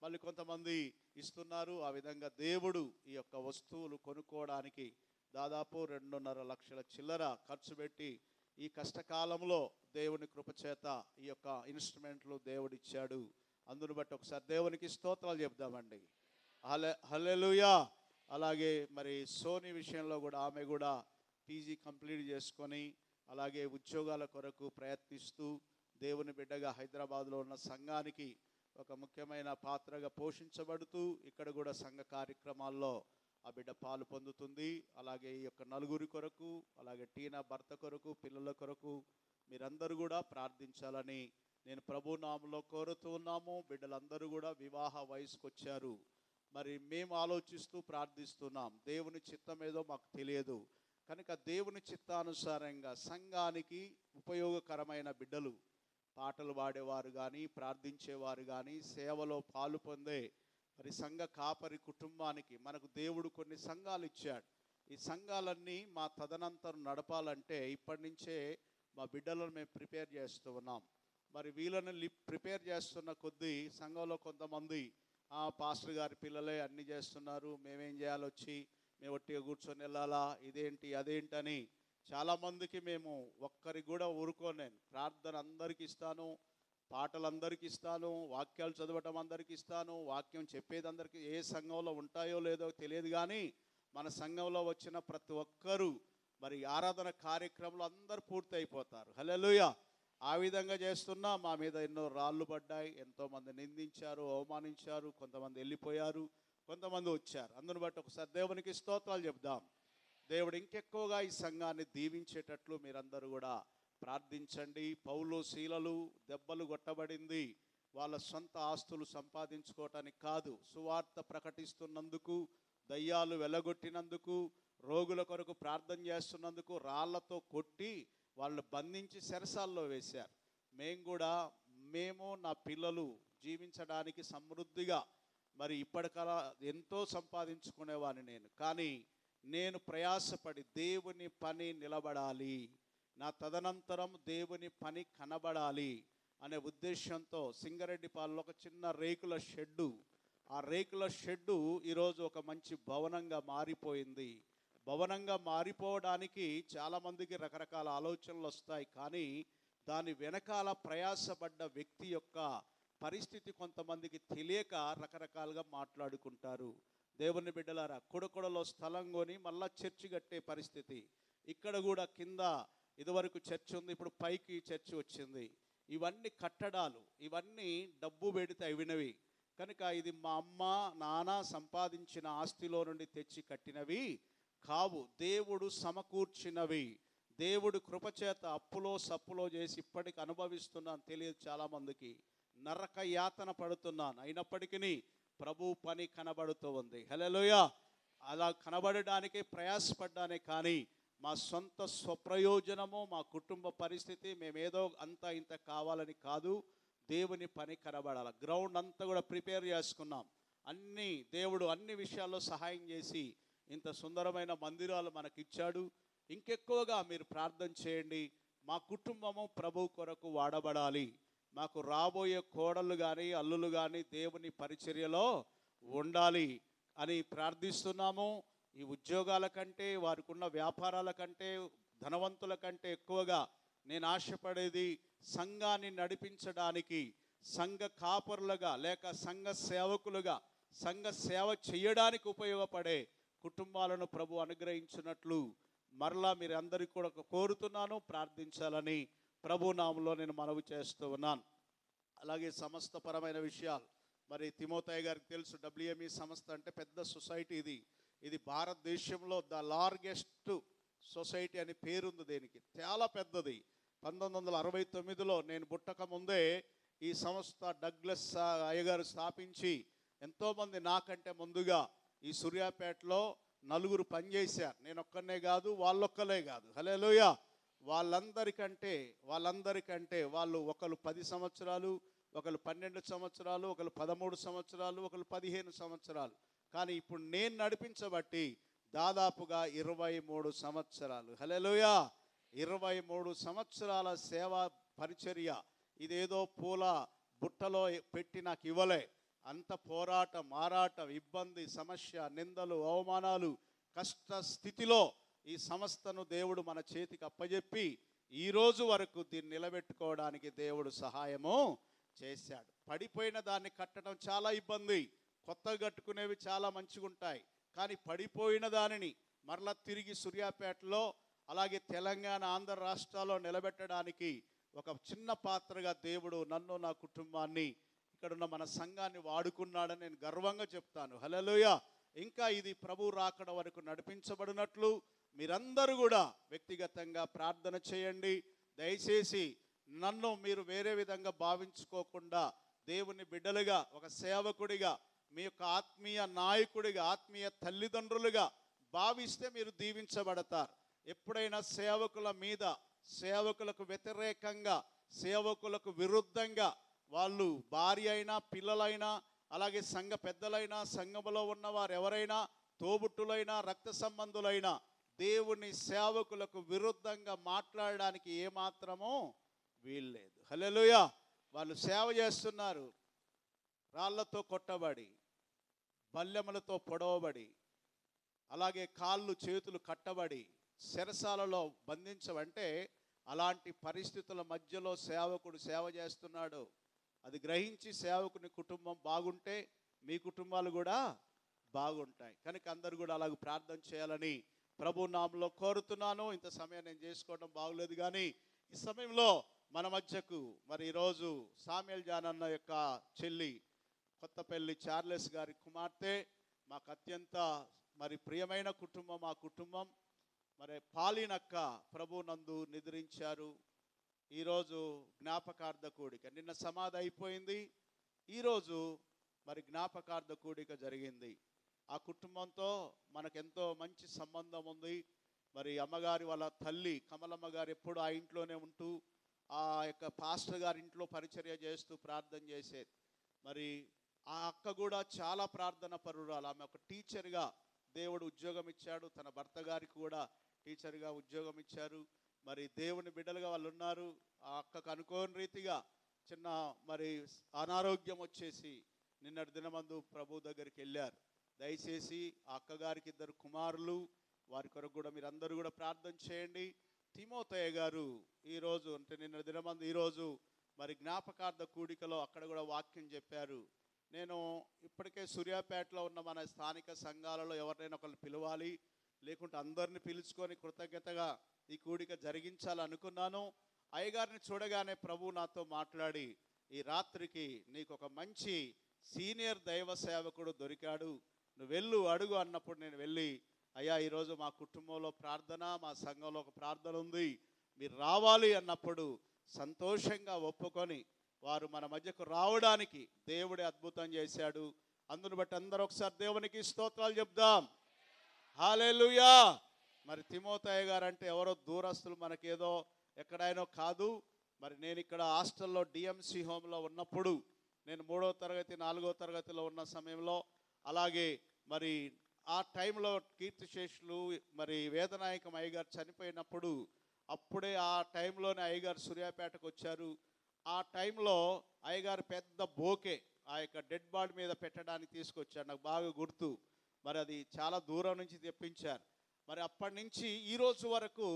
మళ్ళీ కొంతమంది ఇస్తున్నారు. ఆ విధంగా దేవుడు ఈ యొక్క వస్తువులు కొనుక్కోవడానికి దాదాపు 2.5 లక్షల చిల్లర ఖర్చు పెట్టి ఈ కష్టకాలంలో దేవుని కృపచేత ఈ యొక్క ఇన్స్ట్రుమెంట్లు దేవుడిచ్చాడు. అందును బట్టి ఒకసారి దేవునికి స్తోత్రాలు చెప్దామండి. హల్లెలూయా. అలాగే మరి సోనీ విషయంలో కూడా ఆమె కూడా పీజీ కంప్లీట్ చేసుకొని అలాగే ఉద్యోగాల కొరకు ప్రయత్నిస్తూ దేవుని బిడ్డగా హైదరాబాద్లో ఉన్న సంఘానికి ఒక ముఖ్యమైన పాత్రగా పోషించబడుతూ ఇక్కడ కూడా సంఘ కార్యక్రమాల్లో ఆ బిడ్డ పాలు పొందుతుంది. అలాగే ఈ యొక్క నలుగురి కొరకు, అలాగే టీనా భర్త కొరకు, పిల్లల కొరకు మీరందరూ కూడా ప్రార్థించాలని నేను ప్రభు నామములో కోరుతూ ఉన్నాము. బిడ్డలందరూ కూడా వివాహ వయసుకు వచ్చారు. మరి మేము ఆలోచిస్తూ ప్రార్థిస్తున్నాం. దేవుని చిత్తం ఏదో మాకు తెలియదు, కనుక దేవుని చిత్తానుసారంగా సంఘానికి ఉపయోగకరమైన బిడ్డలు, పాటలు పాడేవారు కానీ, ప్రార్థించేవారు కానీ, సేవలో పాలు పొందే మరి సంఘ కాపరి కుటుంబానికి మనకు దేవుడు కొన్ని సంఘాలు ఇచ్చాడు. ఈ సంఘాలన్నీ మా తదనంతరం నడపాలంటే ఇప్పటి నుంచే మా బిడ్డలను మేము ప్రిపేర్ చేస్తూ ఉన్నాం. మరి వీళ్ళని ప్రిపేర్ చేస్తున్న కొద్దీ సంఘంలో కొంతమంది పాస్టర్ గారి పిల్లలే అన్నీ చేస్తున్నారు, మేమేం చేయాలి, వచ్చి మేము ఒట్టిగా కూర్చొని వెళ్ళాలా, ఇదేంటి అదేంటని చాలామందికి మేము ఒక్కరికి కూడా ఊరుకోలేను. ప్రార్థన అందరికి ఇస్తాను, పాటలు అందరికి ఇస్తాను, వాక్యాలు చదవటం అందరికి ఇస్తాను, వాక్యం చెప్పేది అందరికీ. ఏ సంఘంలో ఉంటాయో లేదో తెలియదు కానీ మన సంఘంలో వచ్చిన ప్రతి ఒక్కరూ మరి ఆరాధన కార్యక్రమంలో అందరూ పూర్తి అయిపోతారు. హల్లెలూయా. ఆ విధంగా చేస్తున్నా మా మీద ఎన్నో రాళ్ళు పడ్డాయి, ఎంతోమంది నిందించారు, అవమానించారు, కొంతమంది వెళ్ళిపోయారు, కొంతమంది వచ్చారు. అందుని బట్టి ఒకసారి దేవునికి స్తోత్రాలు చెప్దాం. దేవుడు ఇంకెక్కువగా ఈ సంఘాన్ని దీవించేటట్లు మీరందరూ కూడా ప్రార్థించండి. పౌలు శీలలు దెబ్బలు కొట్టబడింది వాళ్ళ సొంత ఆస్తులు సంపాదించుకోవటానికి కాదు, సువార్త ప్రకటిస్తున్నందుకు, దయ్యాలు వెలగొట్టినందుకు, రోగుల కొరకు ప్రార్థన చేస్తున్నందుకు రాళ్లతో కొట్టి వాళ్ళు బంధించి చెరసాల్లో వేశారు. మేము నా పిల్లలు జీవించడానికి సమృద్ధిగా మరి ఇప్పటికలా ఎంతో సంపాదించుకునేవాడిని నేను. కానీ నేను ప్రయాసపడి దేవుని పని నిలబడాలి, నా తదనంతరం దేవుని పని కనబడాలి అనే ఉద్దేశంతో సింగరెడ్డిపాలెంలో ఒక చిన్న రేకుల షెడ్డు, ఆ రేకుల షెడ్డు ఈరోజు ఒక మంచి భవనంగా మారిపోయింది. భవనంగా మారిపోవడానికి చాలామందికి రకరకాల ఆలోచనలు వస్తాయి, కానీ దాని వెనకాల ప్రయాసపడ్డ వ్యక్తి యొక్క పరిస్థితి కొంతమందికి తెలియక రకరకాలుగా మాట్లాడుకుంటారు. దేవుని బిడ్డలారా, కొడకొడలో స్థలం కొని మళ్ళా చర్చి కట్టే పరిస్థితి. ఇక్కడ కూడా కింద ఇదివరకు చర్చి ఉంది, ఇప్పుడు పైకి చర్చి వచ్చింది. ఇవన్నీ కట్టడాలు, ఇవన్నీ డబ్బు పెడితే అవినవి. కనుక ఇది మా అమ్మ నాన్న సంపాదించిన ఆస్తిలో నుండి తెచ్చి కట్టినవి కావు, దేవుడు సమకూర్చినవి. దేవుడు కృపచేత అప్పులో సప్పులో చేసి ఇప్పటికి అనుభవిస్తున్నాను తెలియదు చాలామందికి. నరక యాతన పడుతున్నాను, అయినప్పటికీ ప్రభు పని కనబడుతూ ఉంది. హల్లెలూయా. అలా కనబడడానికి ప్రయాసపడ్డానే కానీ మా సొంత స్వప్రయోజనము, మా కుటుంబ పరిస్థితి, మేమేదో అంత ఇంత కావాలని కాదు, దేవుని పని కనబడాలి. గ్రౌండ్ అంతా కూడా ప్రిపేర్ చేసుకున్నాం. దేవుడు అన్ని విషయాల్లో సహాయం చేసి ఇంత సుందరమైన మందిరాలు మనకిచ్చాడు. ఇంకెక్కువగా మీరు ప్రార్థన చేయండి. మా కుటుంబము ప్రభు కొరకు వాడబడాలి, మాకు రాబోయే కోడళ్ళు కానీ అల్లులు కానీ దేవుని పరిచర్యలో ఉండాలి అని ప్రార్థిస్తున్నాము. ఈ ఉద్యోగాల కంటే, వారికి ఉన్న వ్యాపారాల కంటే, ధనవంతుల కంటే ఎక్కువగా నేను ఆశపడేది సంఘాన్ని నడిపించడానికి, సంఘ కాపరులుగా లేక సంఘ సేవకులుగా, సంఘ సేవ చేయడానికి ఉపయోగపడే కుటుంబాలను ప్రభు అనుగ్రహించినట్లు మరలా మీరు అందరికీ కూడా కోరుతున్నాను, ప్రార్థించాలని ప్రభు నామములో నేను మనవి చేస్తూ ఉన్నాను. అలాగే సమస్తపరమైన విషయాలు మరి తిమోతయ్య గారికి తెలుసు. WME సంస్థ అంటే పెద్ద సొసైటీ. ఇది భారతదేశంలో ద లార్గెస్ట్ సొసైటీ అని పేరుంది దీనికి, చాలా పెద్దది. 1969లో నేను పుట్టక ముందే ఈ సంస్థ డగ్లస్ అయ్యగారు స్థాపించి ఎంతోమంది నాకంటే ముందుగా ఈ సూర్యాపేటలో నలుగురు పనిచేశారు. నేను ఒక్కనే కాదు, వాళ్ళొక్కలే కాదు. హల్లెలూయా. వాళ్ళందరికంటే వాళ్ళు ఒకరు 10 సంవత్సరాలు, ఒకరు 12 సంవత్సరాలు, ఒకరు 13 సంవత్సరాలు, ఒకరు 15 సంవత్సరాలు. కానీ ఇప్పుడు నేను నడిపించబట్టి దాదాపుగా 23 సంవత్సరాలు. హల్లెలూయా. 23 సంవత్సరాల సేవా పరిచర్య. ఇదేదో పూల బుట్టలో పెట్టి నాకు ఇవ్వలే. అంత పోరాటం, ఆరాటం, ఇబ్బంది, సమస్య, నిందలు, అవమానాలు, కష్ట స్థితిలో ఈ సంస్థను దేవుడు మన చేతికి అప్పజెప్పి ఈ రోజు వరకు దీన్ని నిలబెట్టుకోవడానికి దేవుడు సహాయము చేశాడు. పడిపోయిన దాన్ని కట్టడం చాలా ఇబ్బంది. కొత్తగా కట్టుకునేవి చాలా మంచిగా ఉంటాయి, కానీ పడిపోయిన దానిని మరలా తిరిగి సూర్యాపేటలో అలాగే తెలంగాణ, ఆంధ్ర రాష్ట్రాల్లో నిలబెట్టడానికి ఒక చిన్న పాత్రగా దేవుడు నన్ను, నా కుటుంబాన్ని, ఇక్కడున్న మన సంఘాన్ని వాడుకున్నాడని నేను గర్వంగా చెప్తాను. హల్లెలూయా. ఇంకా ఇది ప్రభు రాకడ వరకు నడిపించబడినట్లు మీరందరూ కూడా వ్యక్తిగతంగా ప్రార్థన చేయండి. దయచేసి నన్ను మీరు వేరే విధంగా భావించుకోకుండా దేవుని బిడ్డలుగా, ఒక సేవకుడిగా, మీ యొక్క ఆత్మీయ నాయకుడిగా, ఆత్మీయ తల్లిదండ్రులుగా భావిస్తే మీరు దీవించబడతారు. ఎప్పుడైనా సేవకుల మీద, సేవకులకు వ్యతిరేకంగా, సేవకులకు విరుద్ధంగా వాళ్ళు భార్య అయినా, పిల్లలైనా, అలాగే సంఘ పెద్దలైనా, సంఘములో ఉన్నవారు ఎవరైనా, తోబుట్టులైనా, రక్త సంబంధులైనా దేవుని సేవకులకు విరుద్ధంగా మాట్లాడడానికి ఏమాత్రమో వీల్లేదు. హల్లెలూయా. వాళ్ళు సేవ చేస్తున్నారు, రాళ్లతో కొట్టబడి, బల్లెములతో పొడవబడి, అలాగే కాళ్ళు చేతులు కట్టబడి చెరసాలలో బంధించవంటే అలాంటి పరిస్థితుల మధ్యలో సేవకుడు సేవ చేస్తున్నాడు. అది గ్రహించి సేవకుని కుటుంబం బాగుంటే మీ కుటుంబాలు కూడా బాగుంటాయి. కనుక అందరూ కూడా అలాగ ప్రార్థన చేయాలని ప్రభు నామములో కోరుతున్నాను. ఇంత సమయం నేను చేసుకోవడం బాగులేదు, కానీ ఈ సమయంలో మన మధ్యకు మరి ఈరోజు సామ్యుయల్ జాన్ అన్న యొక్క చెల్లి కొత్తపల్లి చార్లెస్ గారి కుమార్తె, మాకు అత్యంత మరి ప్రియమైన కుటుంబం. ఆ కుటుంబం మరి పాలినక్క ప్రభు నందు నిద్రించారు. ఈరోజు జ్ఞాపకార్థ కూడిక, నిన్న సమాధి అయిపోయింది, ఈరోజు మరి జ్ఞాపకార్థ కూడిక జరిగింది. ఆ కుటుంబంతో మనకెంతో మంచి సంబంధం ఉంది. మరి అమ్మగారి వాళ్ళ తల్లి కమలమ్మ గారు ఎప్పుడు ఆ ఇంట్లోనే ఉంటూ ఆ యొక్క పాస్టర్ గారి ఇంట్లో పరిచర్య చేస్తూ ప్రార్థన చేసేది. మరి ఆ అక్క కూడా చాలా ప్రార్థన పరురాలు. ఆమె ఒక టీచర్గా దేవుడు ఉద్యోగం ఇచ్చాడు, తన భర్త గారికి కూడా టీచర్గా ఉద్యోగం ఇచ్చారు. మరి దేవుని బిడ్డలుగా వాళ్ళు ఉన్నారు. ఆ అక్కకు అనుకోని రీతిగా చిన్న మరి అనారోగ్యం వచ్చేసి నిన్నటి దినమందు ప్రభు దగ్గరికి వెళ్ళారు. దయచేసి ఆ అక్కగారికి 2 కుమారులు, వారి కొరకు కూడా మీరందరూ కూడా ప్రార్థన చేయండి. తిమోతయ్య గారు ఈరోజు అంటే నిన్న దినమందు ఈరోజు మరి జ్ఞాపకార్థ కూడికలో అక్కడ కూడా వాక్యం చెప్పారు. నేను ఇప్పటికే సూర్యాపేటలో ఉన్న మన స్థానిక సంఘాలలో ఎవరినైనా ఒకరిని పిలవాలి, లేకుంటే అందరిని పిలుచుకొని కృతజ్ఞతగా ఈ కూడిక జరిగించాలనుకున్నాను. అయ్యగారిని చూడగానే ప్రభు నాతో మాట్లాడి, ఈ రాత్రికి నీకు ఒక మంచి సీనియర్ దైవ సేవకుడు దొరికాడు, నువ్వు వెళ్ళు అడుగు అన్నప్పుడు నేను వెళ్ళి, అయ్యా ఈరోజు మా కుటుంబంలో ప్రార్థన, మా సంఘంలో ఒక ప్రార్థన ఉంది, మీరు రావాలి అన్నప్పుడు సంతోషంగా ఒప్పుకొని వారు మన మధ్యకు రావడానికి దేవుడే అద్భుతం చేశాడు. అందును బట్టి అందరూ ఒకసారి దేవునికి స్తోత్రాలు చెప్దాం. హల్లెలూయా. మరి తిమోతయ్య గారు అంటే ఎవరో దూరస్తులు, మనకేదో ఎక్కడైనా కాదు. మరి నేను ఇక్కడ హాస్టల్లో డిఎంసి హోమ్లో ఉన్నప్పుడు, నేను 3వ తరగతి 4వ తరగతిలో ఉన్న సమయంలో, అలాగే మరి ఆ టైంలో కీర్తిశేషులు మరి వేదనాయకం అయ్యగారు చనిపోయినప్పుడు, అప్పుడే ఆ టైంలోనే అయ్యగారు సూర్యాపేటకు వచ్చారు. ఆ టైంలో అయ్యగారు పెద్ద బోకే ఆ యొక్క డెడ్ బాడీ మీద పెట్టడానికి తీసుకొచ్చారు, నాకు బాగా గుర్తు. మరి అది చాలా దూరం నుంచి తెప్పించారు. మరి అప్పటి నుంచి ఈరోజు వరకు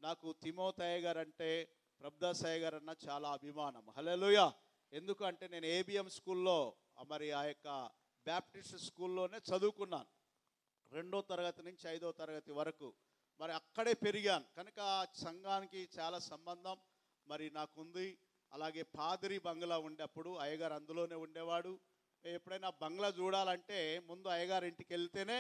నాకు తిమోతయ్య గారు అంటే, ప్రభుదాస్ అయ్య గారు అన్న చాలా అభిమానం. హల్లెలూయా. ఎందుకంటే నేను ఏబిఎం స్కూల్లో మరి ఆ యొక్క బ్యాప్టిస్ట్ స్కూల్లోనే చదువుకున్నాను, 2వ తరగతి నుంచి 5వ తరగతి వరకు. మరి అక్కడే పెరిగాను కనుక సంఘానికి చాలా సంబంధం మరి నాకుంది. అలాగే పాదిరి బంగ్లా ఉండేప్పుడు అయ్యగారు అందులోనే ఉండేవాడు. ఎప్పుడైనా బంగ్లా చూడాలంటే ముందు అయ్యగారు ఇంటికి వెళ్తేనే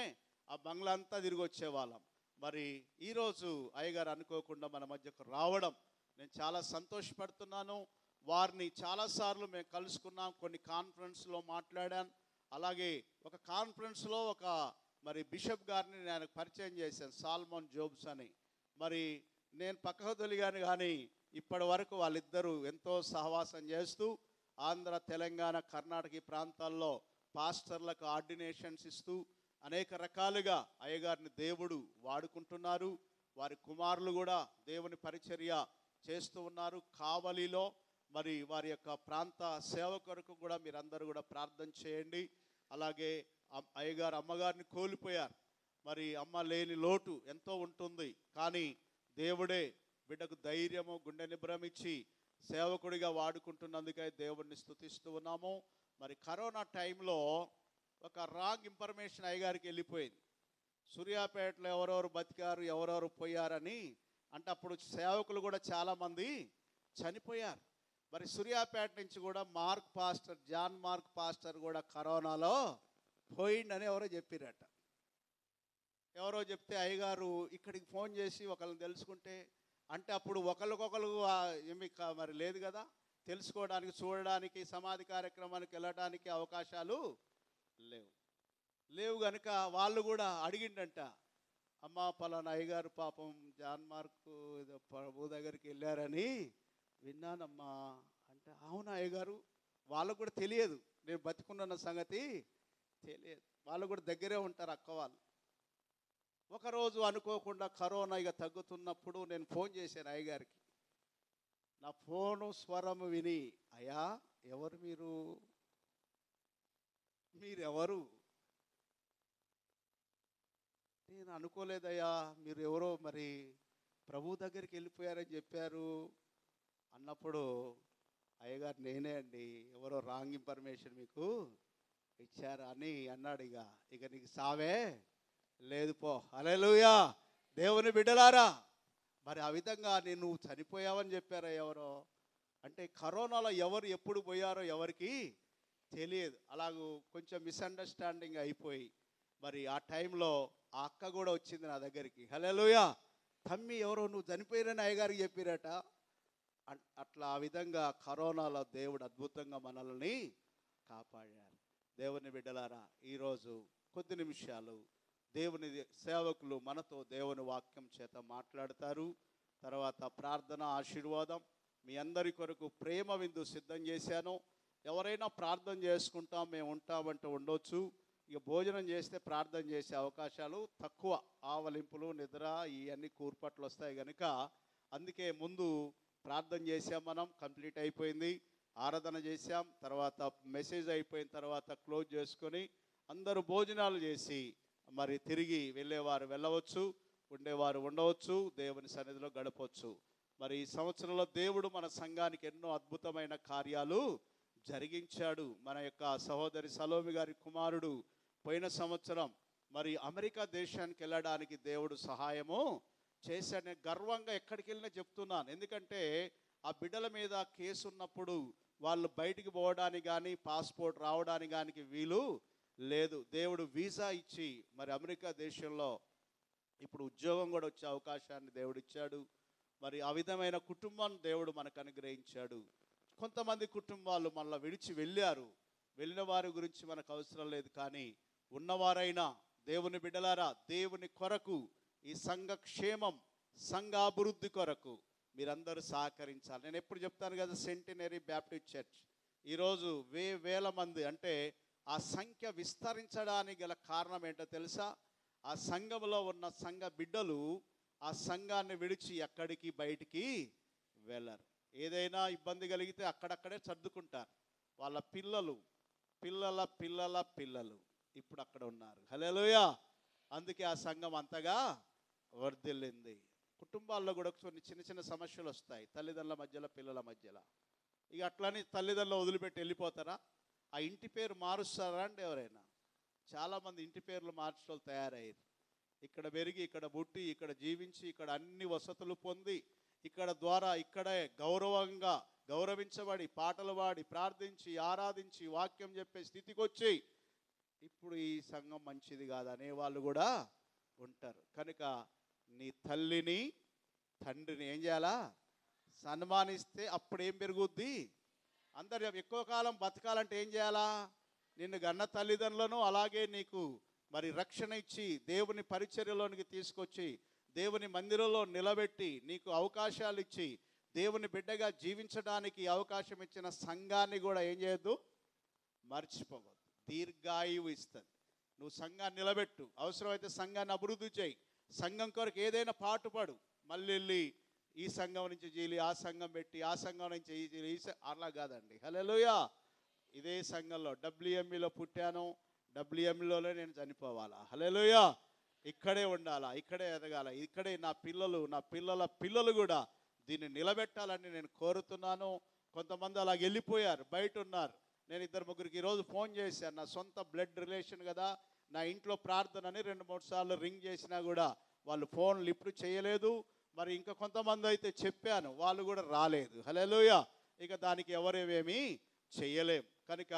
ఆ బంగ్లా అంతా తిరిగి వచ్చేవాళ్ళం. మరి ఈరోజు అయ్యగారు అనుకోకుండా మన మధ్యకు రావడం నేను చాలా సంతోషపడుతున్నాను. వారిని చాలాసార్లు మేము కలుసుకున్నాం, కొన్ని కాన్ఫరెన్స్లో మాట్లాడాను. అలాగే ఒక కాన్ఫరెన్స్లో ఒక మరి బిషప్ గారిని నేను పరిచయం చేశాను, సాల్మన్ జోబ్స్ అని. మరి నేను పక్కకు తొలిగాను, కానీ ఇప్పటి వరకు వాళ్ళిద్దరూ ఎంతో సహవాసం చేస్తూ ఆంధ్ర, తెలంగాణ, కర్ణాటక ఈ ప్రాంతాల్లో పాస్టర్లకు ఆర్డినేషన్స్ ఇస్తూ అనేక రకాలుగా అయ్యగారిని దేవుడు వాడుకుంటున్నారు. వారి కుమారులు కూడా దేవుని పరిచర్య చేస్తూ ఉన్నారు. కావలిలో మరి వారి యొక్క ప్రాంత సేవ కొరకు కూడా మీరందరూ కూడా ప్రార్థన చేయండి. అలాగే అయ్యగారు అమ్మగారిని కోల్పోయారు. మరి అమ్మ లేని లోటు ఎంతో ఉంటుంది, కానీ దేవుడే బిడ్డకు ధైర్యము, గుండె నిబ్రం ఇచ్చి సేవకుడిగా వాడుకుంటున్నందుకే దేవుడిని స్తుతిస్తూ ఉన్నాము. మరి కరోనా టైంలో ఒక రాంగ్ ఇన్ఫర్మేషన్ అయ్యగారికి వెళ్ళిపోయింది, సూర్యాపేటలో ఎవరెవరు బతికారు, ఎవరెవరు పోయారని. అంటే అప్పుడు సేవకులు కూడా చాలామంది చనిపోయారు. మరి సూర్యాపేట నుంచి కూడా జాన్ మార్క్ పాస్టర్ కూడా కరోనాలో పోయిండని ఎవరో చెప్పిరట. ఎవరో చెప్తే అయ్యగారు ఇక్కడికి ఫోన్ చేసి ఒకళ్ళని తెలుసుకుంటే, అంటే అప్పుడు ఒకరికొకరు ఏమి మరి లేదు కదా, తెలుసుకోవడానికి, చూడడానికి, సమాధి కార్యక్రమానికి వెళ్ళడానికి అవకాశాలు లేవు కనుక వాళ్ళు కూడా అడిగిండంట, అమ్మ పలానా అయ్యగారు పాపం జాన్ మార్కు ఏదో ప్రభు దగ్గరికి వెళ్ళారని విన్నానమ్మా అంటే, అవునా అయ్యగారు? వాళ్ళకు కూడా తెలియదు నేను బతికున్న సంగతి తెలియదు. వాళ్ళు కూడా దగ్గరే ఉంటారు అక్క వాళ్ళు. ఒకరోజు అనుకోకుండా కరోనా ఇక తగ్గుతున్నప్పుడు నేను ఫోన్ చేశాను అయ్యగారికి. నా ఫోను స్వరం విని, అయ్యా ఎవరు మీరెవరు? నేను అనుకోలేదయ్యా, మీరు ఎవరో మరి ప్రభు దగ్గరికి వెళ్ళిపోయారని చెప్పారు అన్నప్పుడు, అయ్యగారు నేనే అండి, ఎవరో రాంగ్ ఇన్ఫర్మేషన్ మీకు ఇచ్చారు అని అన్నాడు. ఇక నీకు సావే లేదు పో. హల్లెలూయా. దేవుని బిడ్డలారా, మరి ఆ విధంగా నేను చనిపోయావని చెప్పారా ఎవరో అంటే, కరోనాలో ఎవరు ఎప్పుడు పోయారో ఎవరికి తెలియదు. అలాగూ కొంచెం మిస్అండర్స్టాండింగ్ అయిపోయి మరి ఆ టైంలో ఆ అక్క కూడా వచ్చింది నా దగ్గరికి. హల్లెలూయా. తమ్మి ఎవరో నువ్వు చనిపోయారని అయ్యగారికి చెప్పిరట. అట్లా ఆ విధంగా కరోనాలో దేవుడు అద్భుతంగా మనల్ని కాపాడారు. దేవుని బిడ్డలారా, ఈరోజు కొద్ది నిమిషాలు దేవుని సేవకులు మనతో దేవుని వాక్యం చేత మాట్లాడతారు. తర్వాత ప్రార్థన, ఆశీర్వాదం. మీ అందరి కొరకు ప్రేమ విందు సిద్ధం చేశాను. ఎవరైనా ప్రార్థన చేసుకుంటాం మేము ఉంటామంటే ఉండొచ్చు. ఇక భోజనం చేస్తే ప్రార్థన చేసే అవకాశాలు తక్కువ. ఆవలింపులు, నిద్ర ఇవన్నీ కూర్పట్లు వస్తాయి కనుక అందుకే ముందు ప్రార్థన చేసాం, మనం కంప్లీట్ అయిపోయింది. ఆరాధన చేశాం, తర్వాత మెసేజ్ అయిపోయిన తర్వాత క్లోజ్ చేసుకొని అందరూ భోజనాలు చేసి మరి తిరిగి వెళ్ళేవారు వెళ్ళవచ్చు, ఉండేవారు ఉండవచ్చు, దేవుని సన్నిధిలో గడపవచ్చు. మరి ఈ సంవత్సరంలో దేవుడు మన సంఘానికి ఎన్నో అద్భుతమైన కార్యాలు జరిగించాడు. మన యొక్క సహోదరి సలోమి గారి కుమారుడు పోయిన సంవత్సరం మరి అమెరికా దేశానికి వెళ్ళడానికి దేవుడు సహాయము చేశాడు. నేను గర్వంగా ఎక్కడికి వెళ్ళినా చెప్తున్నాను. ఎందుకంటే ఆ బిడ్డల మీద కేసు ఉన్నప్పుడు వాళ్ళు బయటికి పోవడానికి కానీ పాస్పోర్ట్ రావడానికి కానీ వీలు లేదు. దేవుడు వీసా ఇచ్చి మరి అమెరికా దేశంలో ఇప్పుడు ఉద్యోగం కూడా వచ్చే అవకాశాన్ని దేవుడు ఇచ్చాడు. మరి ఆ విధమైన కుటుంబాన్ని దేవుడు మనకు అనుగ్రహించాడు. కొంతమంది కుటుంబాలు మళ్ళీ విడిచి వెళ్ళారు. వెళ్ళిన వారి గురించి మనకు అవసరం లేదు. కానీ ఉన్నవారైనా దేవుని బిడ్డలారా, దేవుని కొరకు, ఈ సంఘ క్షేమం, సంఘ అభివృద్ధి కొరకు మీరందరూ సహకరించాలి. నేను ఎప్పుడు చెప్తాను కదా, సెంటినరీ బ్యాప్టిస్ట్ చర్చ్ ఈరోజు వేల మంది అంటే ఆ సంఖ్య విస్తరించడానికి గల కారణం ఏంటో తెలుసా? ఆ సంఘంలో ఉన్న సంఘ బిడ్డలు ఆ సంఘాన్ని విడిచి ఎక్కడికి బయటికి వెళ్ళరు. ఏదైనా ఇబ్బంది కలిగితే అక్కడక్కడే సర్దుకుంటారు. వాళ్ళ పిల్లల పిల్లల పిల్లలు ఇప్పుడు అక్కడ ఉన్నారు. హల్లెలూయా. అందుకే ఆ సంఘం అంతగా వర్ధిల్లింది. కుటుంబాల్లో కూడా కొన్ని చిన్న చిన్న సమస్యలు వస్తాయి, తల్లిదండ్రుల మధ్యలో, పిల్లల మధ్యలో. ఇక అట్లని తల్లిదండ్రులు వదిలిపెట్టి వెళ్ళిపోతారా? ఆ ఇంటి పేరు మారుస్తారా అండి ఎవరైనా? చాలామంది ఇంటి పేర్లు మార్చడం తయారయ్యారు. ఇక్కడ పెరిగి, ఇక్కడ పుట్టి, ఇక్కడ జీవించి, ఇక్కడ అన్ని వసతులు పొంది, ఇక్కడ ద్వారా ఇక్కడే గౌరవంగా గౌరవించబడి, పాటలు పాడి, ప్రార్థించి, ఆరాధించి, వాక్యం చెప్పే స్థితికి వచ్చి ఇప్పుడు ఈ సంఘం మంచిది కాదనే వాళ్ళు కూడా ఉంటారు. కనుక నీ తల్లిని తండ్రిని ఏం చేయాలా? సన్మానిస్తే అప్పుడు ఏం పెరుగుద్ది? అందరు ఎక్కువ కాలం బతకాలంటే ఏం చేయాలా? నిన్ను గన్న తల్లిదండ్రులను అలాగే నీకు మరి రక్షణ ఇచ్చి దేవుని పరిచర్యలోనికి తీసుకొచ్చి దేవుని మందిరంలో నిలబెట్టి నీకు అవకాశాలు ఇచ్చి దేవుని బిడ్డగా జీవించడానికి అవకాశం ఇచ్చిన సంఘాన్ని కూడా ఏం చేయొద్దు? మర్చిపోవద్దు. దీర్ఘాయువు ఇస్తుంది. నువ్వు సంఘాన్ని నిలబెట్టు, అవసరమైతే సంఘాన్ని అభివృద్ధి చేయి, సంఘం కొరకు ఏదైనా పాటుపడు. మళ్ళీ వెళ్ళి ఈ సంఘం నుంచి జీలి ఆ సంఘం పెట్టి, ఆ సంఘం నుంచి ఈ అలా కాదండి. హల్లెలూయా. ఇదే సంఘంలో WMEలో పుట్టాను, WMEలోనే నేను చనిపోవాలా? హల్లెలూయా. ఇక్కడే ఉండాలా, ఇక్కడే ఎదగాల, ఇక్కడే నా పిల్లల పిల్లలు కూడా దీన్ని నిలబెట్టాలని నేను కోరుతున్నాను. కొంతమంది అలా వెళ్ళిపోయారు, బయట ఉన్నారు. నేను 2-3 ఈరోజు ఫోన్ చేశాను. నా సొంత బ్లడ్ రిలేషన్ కదా, నా ఇంట్లో ప్రార్థనని 2-3 సార్లు రింగ్ చేసినా కూడా వాళ్ళు ఫోన్ లిఫ్ట్ చేయలేదు. మరి ఇంకా కొంతమంది అయితే చెప్పాను, వాళ్ళు కూడా రాలేదు. హల్లెలూయా. ఇక దానికి ఎవరేమీ చేయలేం. కనుక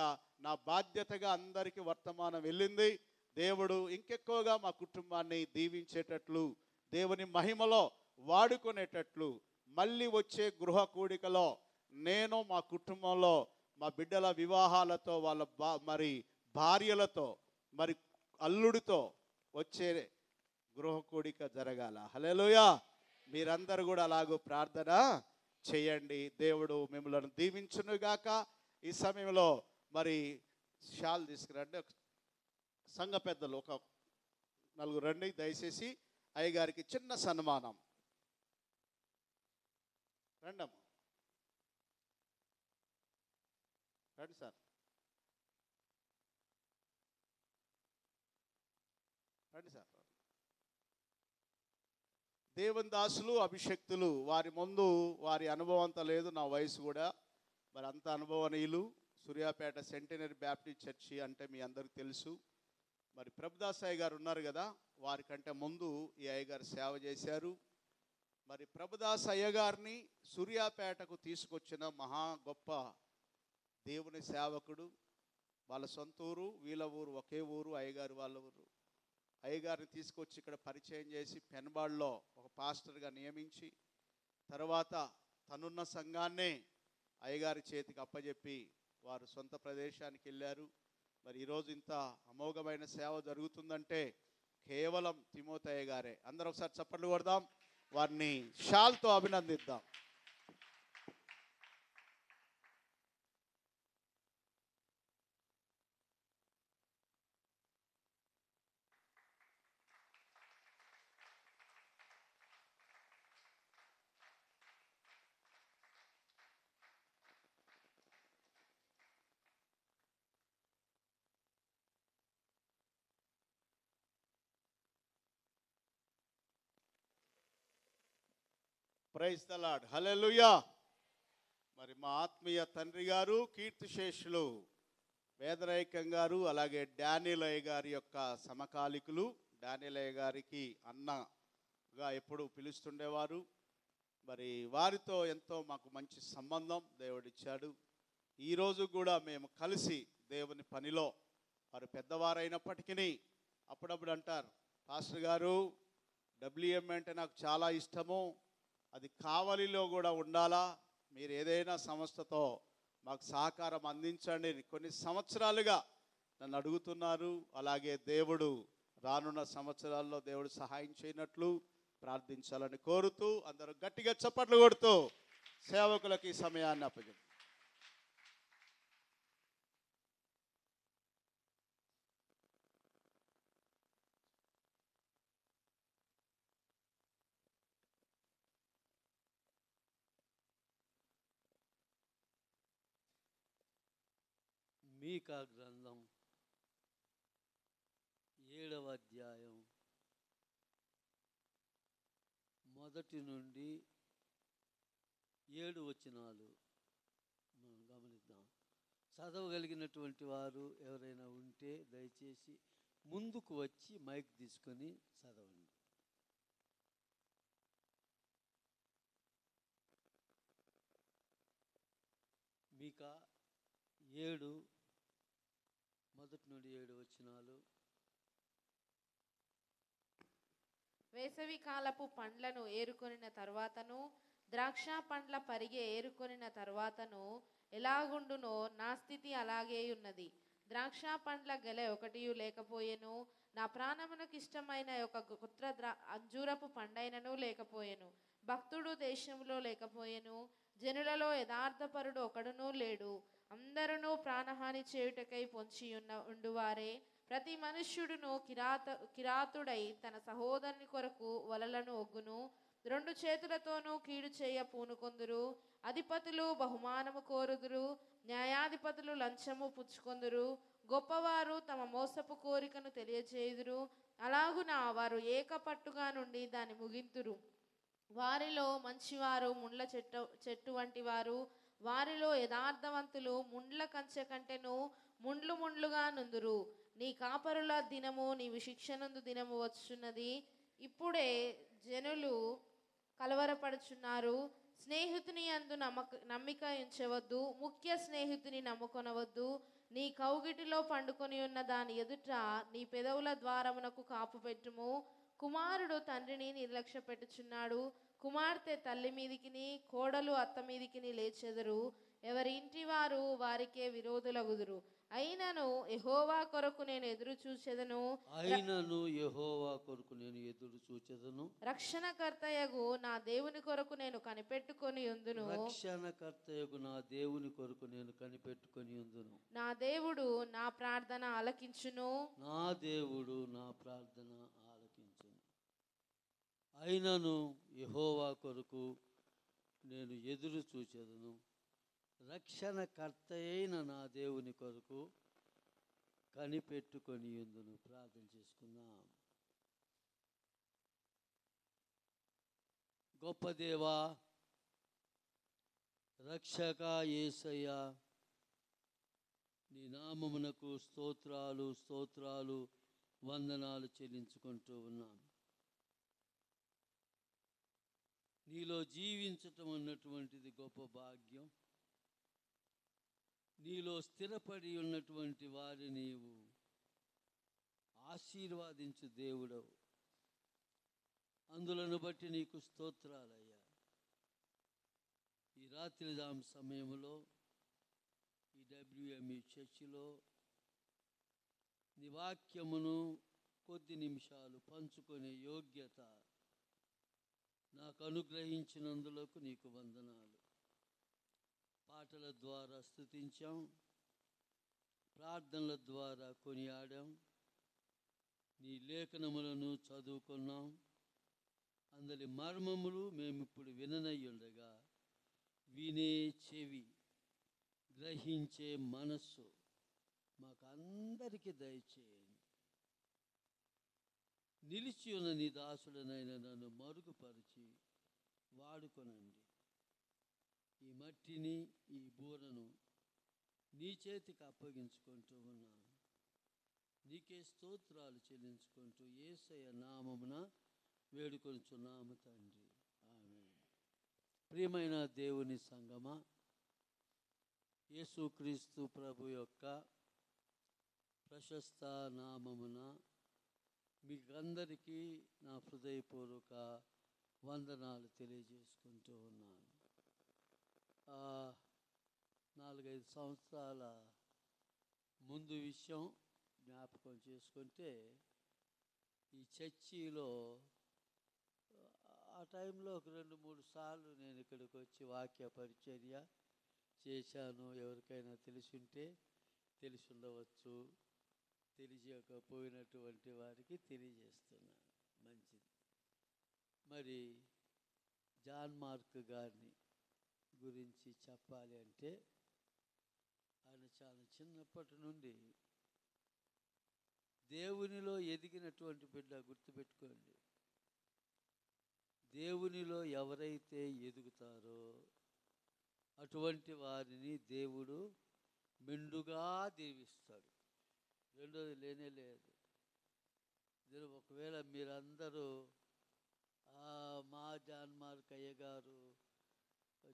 నా బాధ్యతగా అందరికీ వర్తమానం వెళ్ళింది. దేవుడు ఇంకెక్కువగా మా కుటుంబాన్ని దీవించేటట్లు, దేవుని మహిమలో వాడుకునేటట్లు, మళ్ళీ వచ్చే గృహ కూడికలో నేను మా కుటుంబంలో మా బిడ్డల వివాహాలతో, వాళ్ళ మరి భార్యలతో, మరి అల్లుడితో వచ్చే గృహ కూడిక జరగాల. హల్లెలూయా. మీరందరూ కూడా అలాగూ ప్రార్థన చేయండి. దేవుడు మిమ్మల్ని దీవించునుగాక. ఈ సమయంలో మరి షాల్ తీసుకురండి. సంఘ పెద్దలు ఒక నలుగురు రండి దయచేసి. అయ్యగారికి చిన్న సన్మానం. రండమ్మ, రండి సార్, రండి సార్. దేవుని దాసులు, అభిషక్తులు, వారి ముందు వారి అనుభవం అంత లేదు, నా వయసు కూడా మరి అంత అనుభవనీయులు. సూర్యాపేట సెంటినరీ బ్యాప్టిస్ట్ చర్చి అంటే మీ అందరికి తెలుసు. మరి ప్రభుదాస్ అయ్య గారు ఉన్నారు కదా, వారికంటే ముందు ఈ అయ్యగారు సేవ చేశారు. మరి ప్రభుదాస్ అయ్య గారిని సూర్యాపేటకు తీసుకొచ్చిన మహా గొప్ప దేవుని సేవకుడు. వాళ్ళ సొంత ఊరు, వీళ్ళ ఊరు ఒకే ఊరు, అయ్యగారు వాళ్ళ ఊరు. అయ్యగారిని తీసుకొచ్చి ఇక్కడ పరిచయం చేసి పెన్బాడ్లో ఒక పాస్టర్గా నియమించి తర్వాత తనున్న సంఘాన్నే అయ్యగారి చేతికి అప్పజెప్పి వారు సొంత ప్రదేశానికి వెళ్ళారు. మరి ఈరోజు ఇంత అమోఘమైన సేవ జరుగుతుందంటే కేవలం తిమోతి గారే. అందరూ ఒకసారి చప్పట్లు కొడదాం, వారిని షాల్తో అభినందిద్దాం. Praise the Lord. హల్లెలూయా. మరి మా ఆత్మీయ తండ్రి గారు, కీర్తిశేషులు వేదనాయకం గారు, అలాగే డానియల్ అయ్య గారి యొక్క సమకాలికులు. డానియల్ అయ్య గారికి అన్నగా ఎప్పుడు పిలుస్తుండేవారు. మరి వారితో ఎంతో మాకు మంచి సంబంధం దేవుడిచ్చాడు. ఈరోజు కూడా మేము కలిసి దేవుని పనిలో, వారు పెద్దవారైనప్పటికీ అప్పుడప్పుడు అంటారు, పాస్టర్ గారు డబ్ల్యూఎం అంటే నాకు చాలా ఇష్టము, అది కావలిలో కూడా ఉండాలా, మీరు ఏదైనా సంస్థతో మాకు సహకారం అందించండి. కొన్ని సంవత్సరాలుగా నన్ను అడుగుతున్నారు. అలాగే దేవుడు రానున్న సంవత్సరాల్లో దేవుడు సహాయం చేయనట్లు ప్రార్థించాలని కోరుతూ అందరూ గట్టిగా చప్పట్లు కొడుతూ సేవకులకు ఈ సమయాన్ని అప్పగించారు. మీకా గ్రంథం 7వ అధ్యాయం 1 నుండి 7 వచనాలు మనం గమనిద్దాం. చదవగలిగినటువంటి వారు ఎవరైనా ఉంటే దయచేసి ముందుకు వచ్చి మైక్ తీసుకొని చదవండి. మీకా 7 1 నుండి 7 వచనాలు. వేసవి కాలపు పండ్లను ఏరుకొనిన తర్వాతను ద్రాక్ష పండ్ల పరిగె ఏరుకొనిన తర్వాతను ఎలాగుండునో నా స్థితి అలాగే ఉన్నది. ద్రాక్ష పండ్ల గెల ఒకటియు లేకపోయెను, నా ప్రాణమునకు ఇష్టమైన ఒక పుత్ర అంజూరపు పండైనను లేకపోయెను. భక్తుడు దేశంలో లేకపోయెను, జనులలో యథార్థపరుడు ఒకడునూ లేడు. అందరూ ప్రాణహాని చేయుటకై పొంచి ఉండువారే. ప్రతి మనుష్యుడును కిరాతుడై తన సహోదరుని కొరకు వలలను ఒగ్గును. 2 చేతులతోనూ కీడు చేయ పూనుకొందురు. అధిపతులు బహుమానము కోరుదురు, న్యాయాధిపతులు లంచము పుచ్చుకొందురు. గొప్పవారు తమ మోసపు కోరికను తెలియజేయుదురు. అలాగున వారు ఏకపట్టుగా నుండి దాన్ని ముగింతురు. వారిలో మంచివారు ముండ్ల చెట్టు వంటి వారు, వారిలో యథార్థవంతులు ముండ్ల కంచె కంటెను ముండ్లుగా నుందురు. నీ కాపరుల దినము, నీవు శిక్షనందు దినము వచ్చున్నది. ఇప్పుడే జనులు కలవరపడుచున్నారు. స్నేహితుని యందు నమ్మిక ఉంచవద్దు, ముఖ్య స్నేహితుని నమ్ముకొనవద్దు. నీ కౌగిటిలో పండుకొని ఉన్న దాని ఎదుట నీ పెదవుల ద్వారమునకు కాపు పెట్టుము. కుమారుడు తండ్రిని నిర్లక్ష్య పెట్టుచున్నాడు, కుమార్తె తల్లి మీదికిని కోడలు అత్త మీదికిని లేచెదరు. ఎవరి ఇంటి వారు వారికే విరోధులగుదురు. అయినను యెహోవా కొరకు నేను ఎదురు చూచెదను. అయినను యెహోవా కొరకు నేను ఎదురు చూచెదను. రక్షణకర్తయగు నా దేవుని కొరకు నేను కనిపెట్టుకొని ఉందును. రక్షణకర్తయగు నా దేవుని కొరకు నేను కనిపెట్టుకొని ఉందును. నా దేవుడు నా ప్రార్థన ఆలకించును. నా దేవుడు నా ప్రార్థన ఆలకించును. అయినను యెహోవా కొరకు నేను ఎదురు చూచెదను. రక్షణకర్త అయిన నా దేవుని కొరకు కనిపెట్టుకొని ఉందును. ప్రార్థన చేసుకుందాం. గొప్ప దేవా, రక్షక యేసయ్య, నీ నామమునకు స్తోత్రాలు స్తోత్రాలు వందనాలు చెల్లించుకుంటూ ఉన్నాను. నీలో జీవించటం అన్నటువంటిది గొప్ప భాగ్యం. నీలో స్థిరపడి ఉన్నటువంటి వారిని నీవు ఆశీర్వాదించు దేవుడవు. అందులను బట్టి నీకు స్తోత్రాలయ్యా. ఈ రాత్రి సమయంలో ఈ WME చర్చిలో నీ వాక్యమును కొద్ది నిమిషాలు పంచుకునే యోగ్యత నాకు అనుగ్రహించినందులకు నీకు వందనాలు. పాటల ద్వారా స్తుతించాం, ప్రార్థనల ద్వారా కొనియాడాం, నీ లేఖనములను చదువుకున్నాం. అందరి మర్మములు మేమిప్పుడు విననయ్యుండగా వినే చెవి, గ్రహించే మనస్సు మాకు అందరికీ దయచేయండి. నిలిచి ఉన్న నీ దాసుడనైన నన్ను మరుగుపరిచి వాడుకొనండి. ఈ మట్టిని, ఈ బూరను నీ చేతికి అప్పగించుకుంటూ ఉన్నాను. నీకే స్తోత్రాలు చెల్లించుకుంటూ యేసయ్య నామమున వేడుకొనుచున్నాము తండ్రి. ఆమేన్. ప్రియమైన దేవుని సంగమా, యేసుక్రీస్తు ప్రభు యొక్క ప్రశస్త నామమున మీకందరికీ నా హృదయపూర్వక వందనాలు తెలియజేసుకుంటూ ఉన్నాను. 4-5 సంవత్సరాల ముందు విషయం జ్ఞాపకం చేసుకుంటే, ఈ చర్చిలో ఆ టైంలో ఒక 2-3 సార్లు నేను ఇక్కడికి వచ్చి వాక్య పరిచర్య చేశాను. ఎవరికైనా తెలిసుంటే తెలిసి ఉండవచ్చు, తెలియకపోయినటువంటి వారికి తెలియజేస్తున్నాను. మంచిది. మరి జాన్ మార్క్ గారిని గురించి చెప్పాలి అంటే, ఆయన చాలా చిన్నప్పటి నుండి దేవునిలో ఎదిగినటువంటి బిడ్డ. గుర్తుపెట్టుకోండి, దేవునిలో ఎవరైతే ఎదుగుతారో అటువంటి వారిని దేవుడు మెండుగా దీవిస్తాడు. రెండోది లేనే లేదు. ఒకవేళ మీరందరూ మా జాన్ మార్క్ అయ్య గారు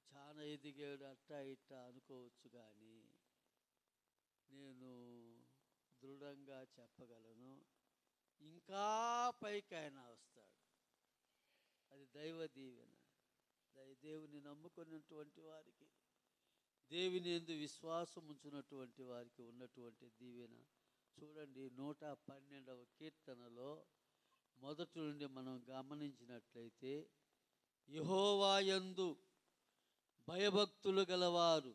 చాలా ఎదిగాడు అట్టా ఇట్టా అనుకోవచ్చు, కానీ నేను దృఢంగా చెప్పగలను, ఇంకా పైకి ఆయన వస్తాడు. అది దైవ దీవెన. దేవుని నమ్ముకున్నటువంటి వారికి, దేవుని యందు విశ్వాసం ఉంచినటువంటి వారికి ఉన్నటువంటి దీవెన. చూడండి, 112వ కీర్తనలో మొదటి నుండి మనం గమనించినట్లయితే, యెహోవా యందు భయభక్తులు గలవారు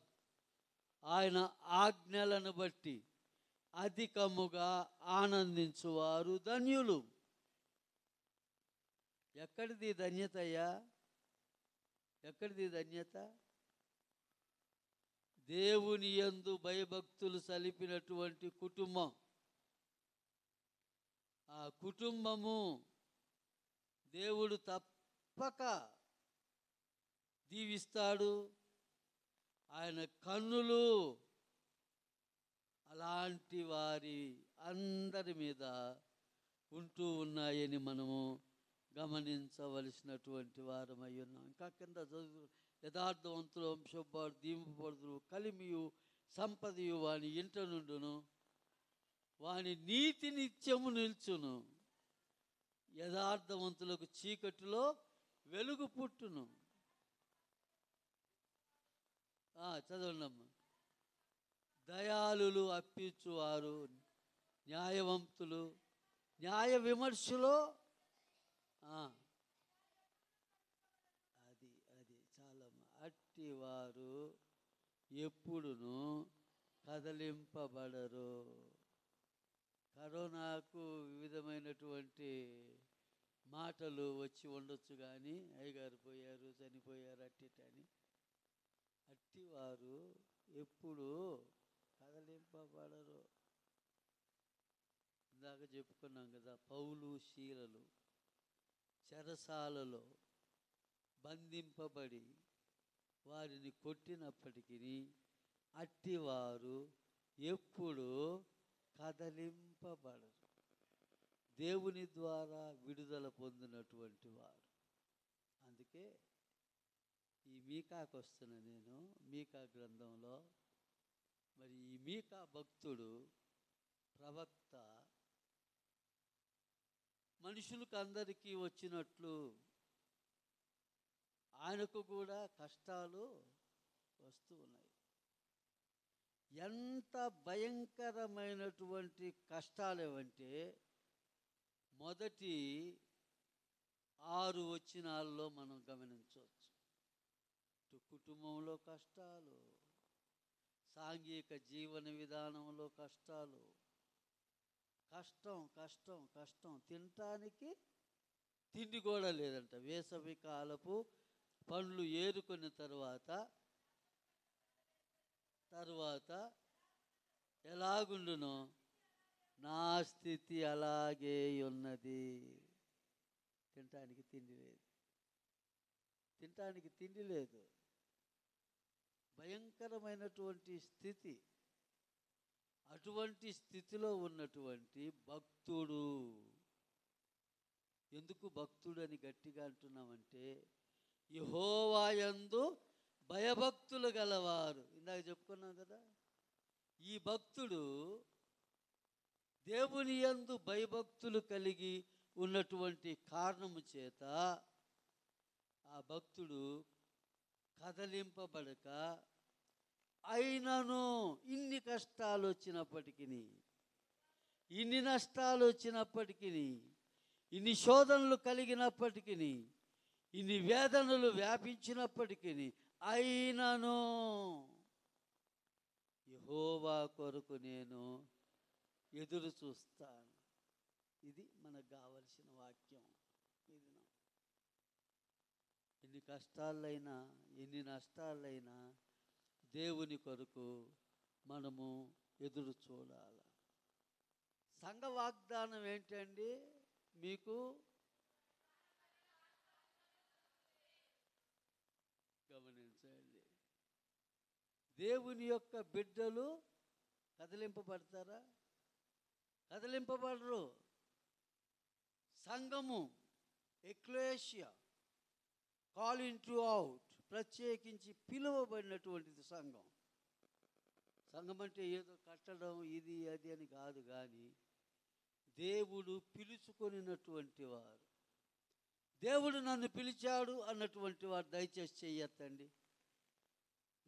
ఆయన ఆజ్ఞలను బట్టి అధికముగా ఆనందించువారు ధన్యులు. ఎక్కడిది ధన్యత అయ్యా? ఎక్కడిది ధన్యత? దేవుని యందు భయభక్తులు సలిపినటువంటి కుటుంబం. ఆ కుటుంబము దేవుడు తప్పక దీవిస్తాడు. ఆయన కన్నులు అలాంటి వారి అందరి మీద ఉంటూ ఉన్నాయని మనము గమనించవలసినటువంటి వారమై ఉన్నాం. ఇంకా కింద చదువు, యథార్థవంతులు వంశోపాడు దీవింపబడుదురు, కలిమియు సంపదయు వాని ఇంట నుండును, వాని నీతి నిత్యము నిల్చును. యథార్థవంతులకు చీకటిలో వెలుగు పుట్టును. చదవండమ్మా. దయాళులు అప్పించువారు, న్యాయవంతులు, న్యాయ విమర్శలో అది అది చాలమ్మా. అట్టివారు ఎప్పుడును కదలింపబడరు. కరోనాకు వివిధమైనటువంటి మాటలు వచ్చి ఉండొచ్చు, కానీ అయ్యగారు పోయారు, చనిపోయారు, అట్టిటని. అట్టివారు ఎప్పుడు కదలింపబడరు. ఇందాక చెప్పుకున్నాం కదా, పౌలు శీలలు చెరసాలలో బంధింపబడి వారిని కొట్టినప్పటికీ అట్టివారు ఎప్పుడు కదలింపబడరు. దేవుని ద్వారా విడుదల పొందినటువంటి వారు. అందుకే ఈ మీకాకు వస్తున్న నేను మీకా గ్రంథంలో, మరి ఈ మీకా భక్తుడు ప్రవక్త మనుషులకు అందరికీ వచ్చినట్లు ఆయనకు కూడా కష్టాలు వస్తూ ఉన్నాయి. ఎంత భయంకరమైనటువంటి కష్టాలు ఏవంటే, మొదటి 6 వచనాల్లో మనం గమనించవచ్చు. కుటుంబంలో కష్టాలు, సాంఘిక జీవన విధానంలో కష్టాలు, కష్టం కష్టం కష్టం. తినటానికి తిండి కూడా లేదంట. వేసవి కాలపు పండ్లు ఏరుకున్న తర్వాత ఎలాగుండునో నా స్థితి అలాగే ఉన్నది. తినటానికి తిండి లేదు. భయంకరమైనటువంటి స్థితి. అటువంటి స్థితిలో ఉన్నటువంటి భక్తుడు. ఎందుకు భక్తుడు అని గట్టిగా అంటున్నామంటే, యెహోవా యందు భయభక్తులు గలవారు. ఇందాక చెప్పుకున్నాం కదా, ఈ భక్తుడు దేవుని యందు భయభక్తులు కలిగి ఉన్నటువంటి కారణము చేత ఆ భక్తుడు కదలింపబడక, అయినను ఇన్ని కష్టాలు వచ్చినప్పటికీ, ఇన్ని నష్టాలు వచ్చినప్పటికీ, ఇన్ని శోధనలు కలిగినప్పటికీ, ఇన్ని వేదనలు వ్యాపించినప్పటికీ, అయినను యెహోవా కొరకు నేను ఎదురు చూస్తాను. ఇది మనకు కావలసిన వాక్యం. ఇది ఎన్ని కష్టాలైనా, ఎన్ని నష్టాలైనా దేవుని కొరకు మనము ఎదురు చూడాలి. సంఘ వాగ్దానం ఏంటండి? మీకు గమనించండి, దేవుని యొక్క బిడ్డలు కదిలింపబడతారా? కదిలింపబడరు. సంఘము, ఎక్లేషియా, కాలింగ్ టు అవుట్, ప్రత్యేకించి పిలువబడినటువంటిది సంఘం. సంఘం అంటే ఏదో కట్టడం ఇది అది అని కాదు, కానీ దేవుడు పిలుచుకొనినటువంటి వారు. దేవుడు నన్ను పిలిచాడు అన్నటువంటి వారు దయచేసి చెయ్యొద్దండి.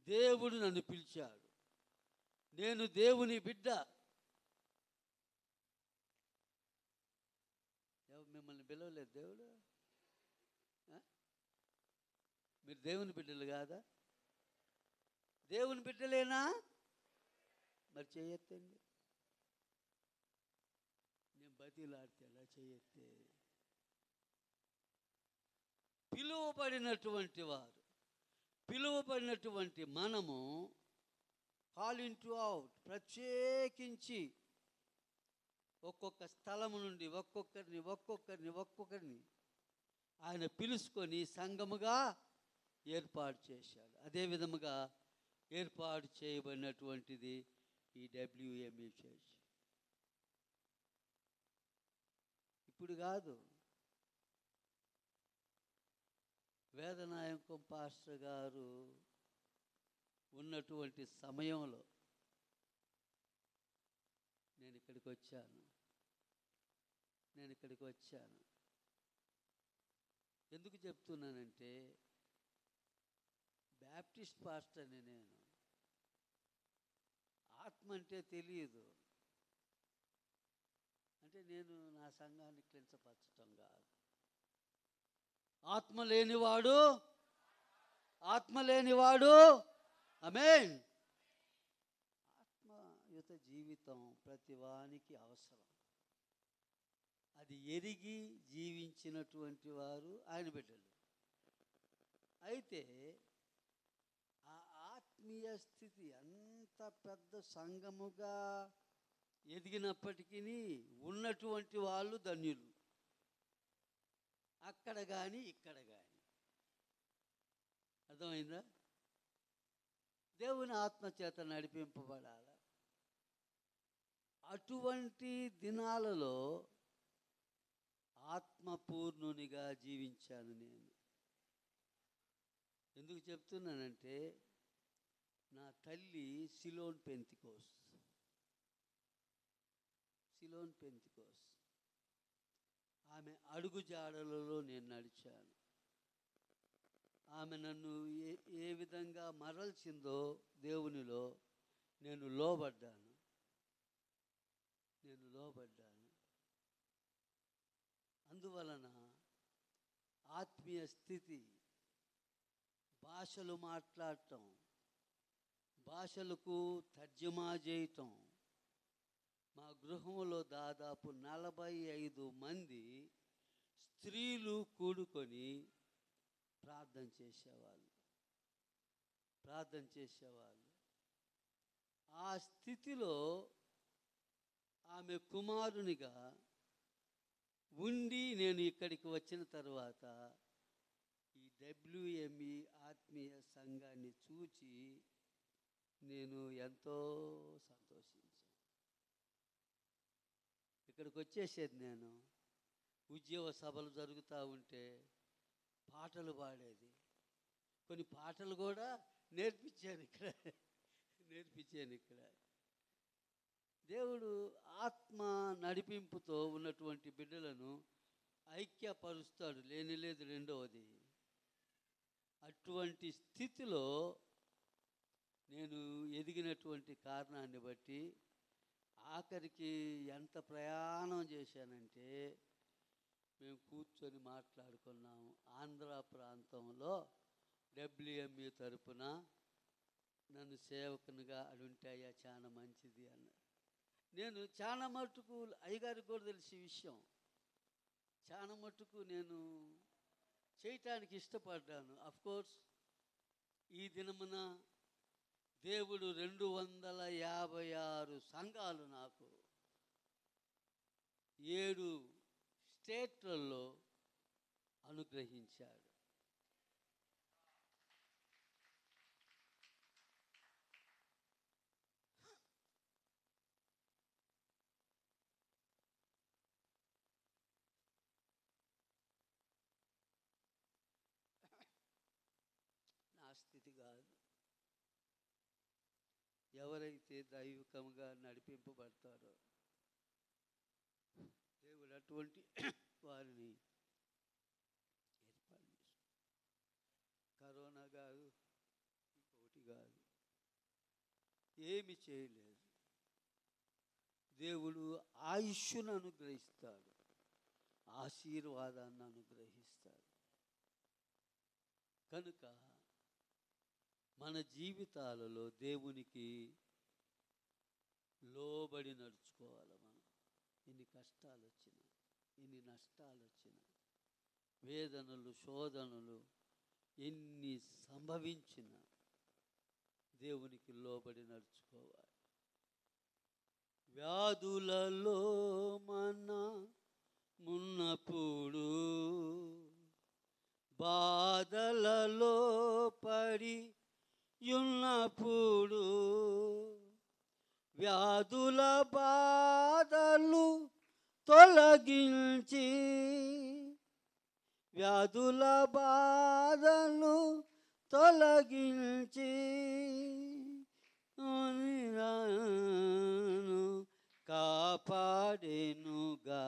దేవుడు నన్ను పిలిచాడు, నేను దేవుని బిడ్డ. మిమ్మల్ని పిలవలేదు దేవుడు? మీరు దేవుని బిడ్డలు కాదా? దేవుని బిడ్డలేనా? మరి చేయొద్దండి. నేను బతిలాడితే ఎలా చేయొద్దే? పిలువబడినటువంటి వారు, పిలువబడినటువంటి మనము కాలింగ్ టు అవుట్, ప్రత్యేకించి ఒక్కొక్క స్థలము నుండి ఒక్కొక్కరిని ఆయన పిలుచుకొని సంఘముగా ఏర్పాటు చేశాడు. అదే విధముగా ఏర్పాటు చేయబడినటువంటిది ఈ WME చర్చ్. ఇప్పుడు కాదు, వేదనాయకం పాస్టర్ గారు ఉన్నటువంటి సమయంలో నేను ఇక్కడికి వచ్చాను. ఎందుకు చెప్తున్నానంటే బ్యాప్టిస్ట్ పాస్టర్ని నేను. ఆత్మ అంటే తెలియదు అంటే నేను నా సంఘాన్ని కించపరచటం కాదు. ఆత్మ లేనివాడు ఆమేన్. ఆత్మయుత జీవితం ప్రతి వానికి అవసరం. అది ఎరిగి జీవించినటువంటి వారు ఆయన బిడ్డలు. అయితే ఆ ఆత్మీయ స్థితి అంత పెద్ద సంఘముగా ఎదిగినప్పటికీ ఉన్నటువంటి వాళ్ళు ధన్యులు. అక్కడ కానీ ఇక్కడ కానీ. అర్థమైందా? దేవుని ఆత్మ చేత నడిపింపబడాలి. అటువంటి దినాలలో ఆత్మపూర్ణునిగా జీవించాను నేను. ఎందుకు చెప్తున్నానంటే నా తల్లి సిలోన్ పెంతికోస్. ఆమె అడుగు జాడలలో నేను నడిచాను. ఆమె నన్ను ఏ విధంగా మరల్చిందో దేవునిలో నేను లోబడ్డాను. అందువలన ఆత్మీయ స్థితి, భాషలు మాట్లాడటం, భాషలకు తర్జమా చేయటం. మా గృహంలో దాదాపు 45 మంది స్త్రీలు కూడుకొని ప్రార్థన చేసేవాళ్ళు. ఆ స్థితిలో ఆమె కుమారునిగా ఉండి నేను ఇక్కడికి వచ్చిన తర్వాత ఈ WME ఆత్మీయ సంఘాన్ని చూచి నేను ఎంతో సంతోషించాను. ఇక్కడికి వచ్చేసేది నేను. ఉద్యోగ సభలు జరుగుతూ ఉంటే పాటలు పాడేది. కొన్ని పాటలు కూడా నేర్పించాను ఇక్కడ. దేవుడు ఆత్మ నడిపింపుతో ఉన్నటువంటి బిడ్డలను ఐక్యపరుస్తాడు. లేదు రెండవది. అటువంటి స్థితిలో నేను ఎదిగినటువంటి కారణాన్ని బట్టి ఆఖరికి ఎంత ప్రయాణం చేశానంటే మేము కూర్చొని మాట్లాడుకున్నాము. ఆంధ్ర ప్రాంతంలో WME తరపున నన్ను సేవకునిగా అడుంటాయా, చాలా మంచిది అన్నారు. నేను చాలా మట్టుకు అయ్యగారికి కూడా తెలిసి విషయం, చాలా మట్టుకు నేను చేయటానికి ఇష్టపడ్డాను. అఫ్కోర్స్ ఈ దినమున దేవుడు 256 సంఘాలు నాకు 7 స్టేట్లలో అనుగ్రహించాడు. నా స్థితి కాదు. ఎవరైతే దైవికంగా నడిపింపబడతారో దేవుడు అటువంటి వారిని ఏర్పాటు చేస్తాడు. కరోనా కాదు, ఇంకొకటి కాదు, ఏమి చేయలేదు. దేవుడు ఆయుష్ను అనుగ్రహిస్తాడు, ఆశీర్వాదాన్ని అనుగ్రహిస్తాడు. కనుక మన జీవితాలలో దేవునికి లోబడి నడుచుకోవాలి. మనం ఎన్ని కష్టాలు వచ్చినా, ఎన్ని నష్టాలు వచ్చినా, వేదనలు, శోధనలు ఎన్ని సంభవించినా దేవునికి లోబడి నడుచుకోవాలి. వ్యాధులలో మన మున్నప్పుడు, బాధలలో పడి ఉన్నప్పుడు, వ్యాధుల బాధలు తొలగించి, వ్యాధుల బాధలు తొలగించి కాపాడెనుగా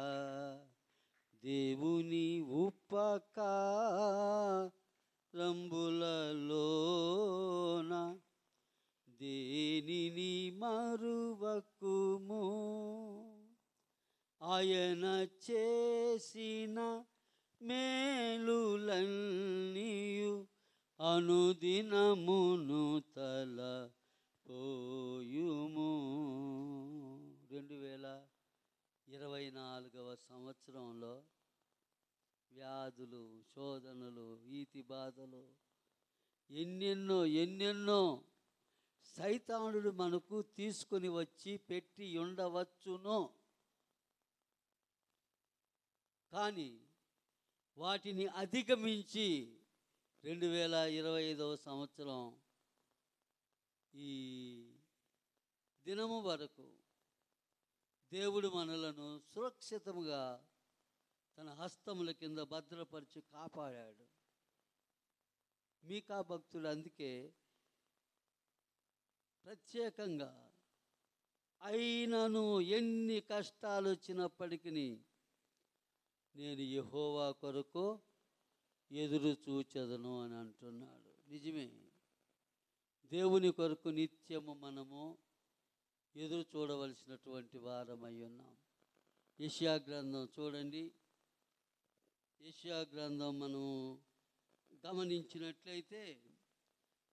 దేవుని ఉపకారములు. దేనిని మరువకుము, ఆయన చేసిన మేలులన్నీయు అనుదినమును తల పోయుము. 2024వ సంవత్సరంలో వ్యాధులు, శోధనలు, ఈతి బాధలు ఎన్నెన్నో సైతానుడు మనకు తీసుకొని వచ్చి పెట్టి ఉండవచ్చును. కానీ వాటిని అధిగమించి 2025వ సంవత్సరం ఈ దినము వరకు దేవుడు మనలను సురక్షితముగా తన హస్తముల కింద భద్రపరిచి కాపాడాడు. మీకా భక్తుడు అందుకే ప్రత్యేకంగా అయినను ఎన్ని కష్టాలు వచ్చినప్పటికీ నేను యెహోవా కొరకు ఎదురు చూచెదను అని అంటున్నాడు. నిజమే, దేవుని కొరకు నిత్యము మనము ఎదురు చూడవలసినటువంటి వారమై ఉన్నాం. యెషయా గ్రంథం చూడండి. యెషయా గ్రంథం మనము గమనించినట్లయితే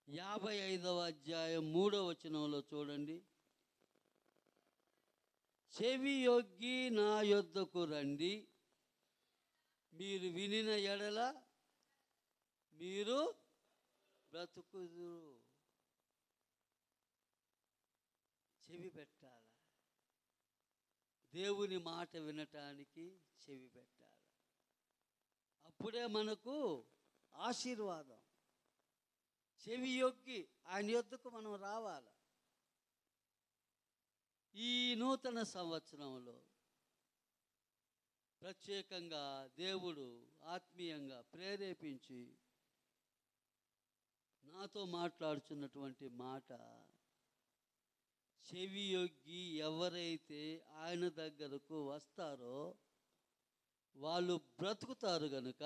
55వ అధ్యాయం 3వ వచనంలో చూడండి. చెవి యొగ్గి నా యొద్దకు రండి, మీరు వినిన ఎడల మీరు బ్రతుకుదురు. చెవి పెట్టాలి. దేవుని మాట వినటానికి చెవి పెట్టాలి. అప్పుడే మనకు ఆశీర్వాదం. చెవి యొగ్గి ఆయన యొద్దకు మనం రావాలి. ఈ నూతన సంవత్సరంలో ప్రత్యేకంగా దేవుడు ఆత్మీయంగా ప్రేరేపించి నాతో మాట్లాడుతున్నటువంటి మాట, చెవి యొగ్గి ఎవరైతే ఆయన దగ్గరకు వస్తారో వాళ్ళు బ్రతుకుతారు. గనుక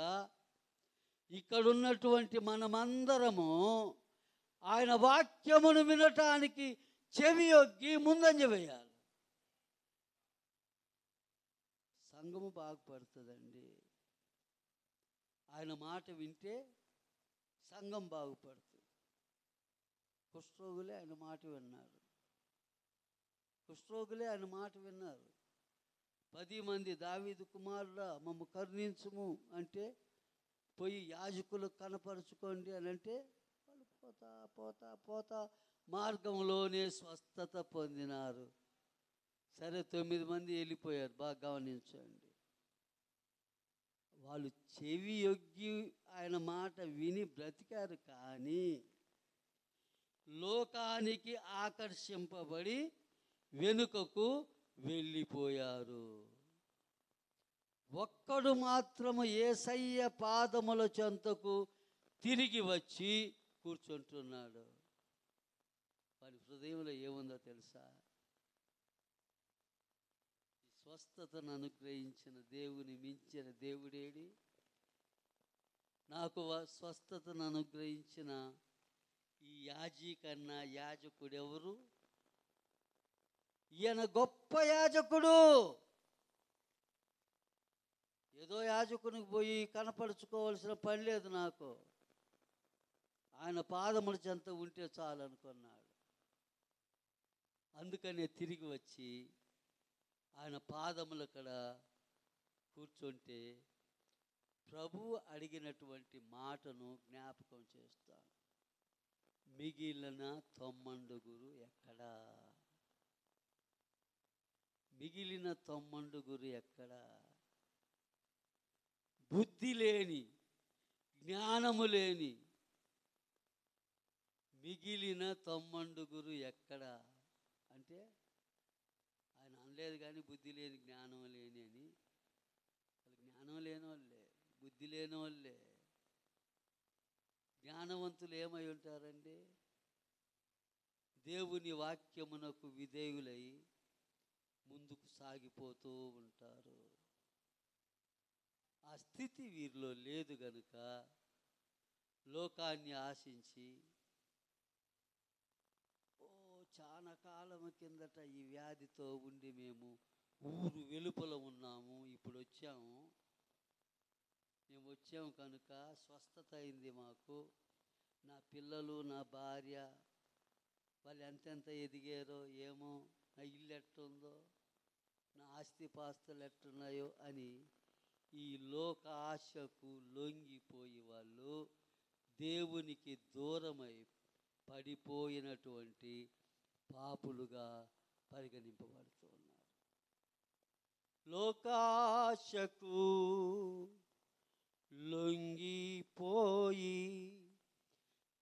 ఇక్కడున్నటువంటి మనమందరము ఆయన వాక్యమును వినటానికి చెవి యొగ్గి ముందంజ వేయాలి. సంఘము బాగుపడుతుందండి. ఆయన మాట వింటే సంఘం బాగుపడుతుంది. కుష్ఠరోగులే ఆయన మాట విన్నారు. 10 మంది దావీదు కుమారుడా మమ్ము కరుణించుము అంటే పోయి యాజకులు కనపరుచుకోండి అని అంటే వాళ్ళు పోతా మార్గంలోనే స్వస్థత పొందినారు. సరే 9 మంది వెళ్ళిపోయారు. బాగా గమనించండి. వాళ్ళు చెవి యొగ్గి ఆయన మాట విని బ్రతికారు. కానీ లోకానికి ఆకర్షింపబడి వెనుకకు వెళ్ళిపోయారు. ఒక్కడు మాత్రము యేసయ్య పాదముల చెంతకు తిరిగి వచ్చి కూర్చుంటున్నాడు. వారి హృదయంలో ఏముందో తెలుసా? స్వస్థతను అనుగ్రహించిన దేవుని మించిన దేవుడేడి? నాకు స్వస్థతను అనుగ్రహించిన ఈ యాజీ కన్నా యాజకుడెవరు? ఈయన గొప్ప యాజకుడు. ఏదో యాజకునికి పోయి కనపరుచుకోవాల్సిన పని లేదు నాకు. ఆయన పాదముల చెంత ఉంటే చాలు అనుకున్నాడు. అందుకనే తిరిగి వచ్చి ఆయన పాదముల కడ కూర్చుంటే ప్రభువు అడిగినటువంటి మాటను జ్ఞాపకం చేస్తాను. మిగిలిన 90 ఎక్కడా? మిగిలిన 90 ఎక్కడా? బుద్ధి లేని, జ్ఞానము లేని మిగిలిన 90 ఎక్కడా అంటే ఆయన అనలేదు కానీ బుద్ధి లేని, జ్ఞానం లేని అని. వాళ్ళు జ్ఞానం లేని వాళ్ళే, బుద్ధి లేని వాళ్ళే. జ్ఞానవంతులు ఏమై ఉంటారండి? దేవుని వాక్యమునకు విధేయులై ముందుకు సాగిపోతూ ఉంటారు. ఆ స్థితి వీరిలో లేదు గనుక లోకాన్ని ఆశించి చాలా కాలం కిందట ఈ వ్యాధితో ఉండి మేము ఊరు వెలుపల ఉన్నాము. ఇప్పుడు మేము వచ్చాము కనుక స్వస్థత అయింది మాకు. నా పిల్లలు, నా భార్య, వాళ్ళు ఎంతెంత ఎదిగారో ఏమో, నా ఇల్లు ఎట్టుందో, నా ఆస్తిపాస్తులు ఎట్టున్నాయో అని ఈ లోక ఆశకు లొంగిపోయి వాళ్ళు దేవునికి దూరమై పడిపోయినటువంటి పాపులుగా పరిగణింపబడుతూ ఉన్నారు. లోకాశకు లొంగిపోయి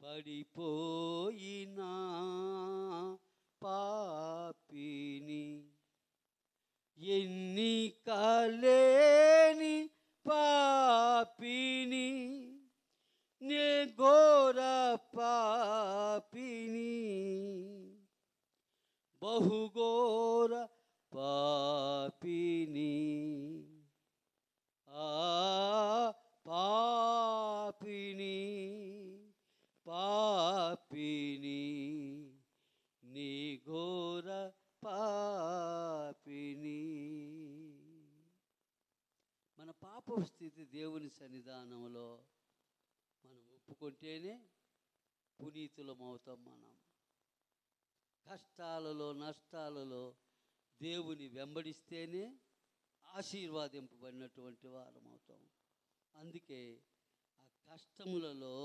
పడిపోయిన పాపిని, ఎన్నికలేని పాపిని, నే ఘోర పాపిని, బహుఘోర పాపిని, ఆ పాపిని, పాపిని, నీ ఘోర పాపిని. మన పాప స్థితి దేవుని సన్నిధానంలో మనం ఒప్పుకుంటేనే పునీతులమవుతాం. మనం కష్టాలలో, నష్టాలలో దేవుని వెంబడిస్తేనే ఆశీర్వాదింపబడినటువంటి వారమవుతాం. అందుకే ఆ కష్టములలో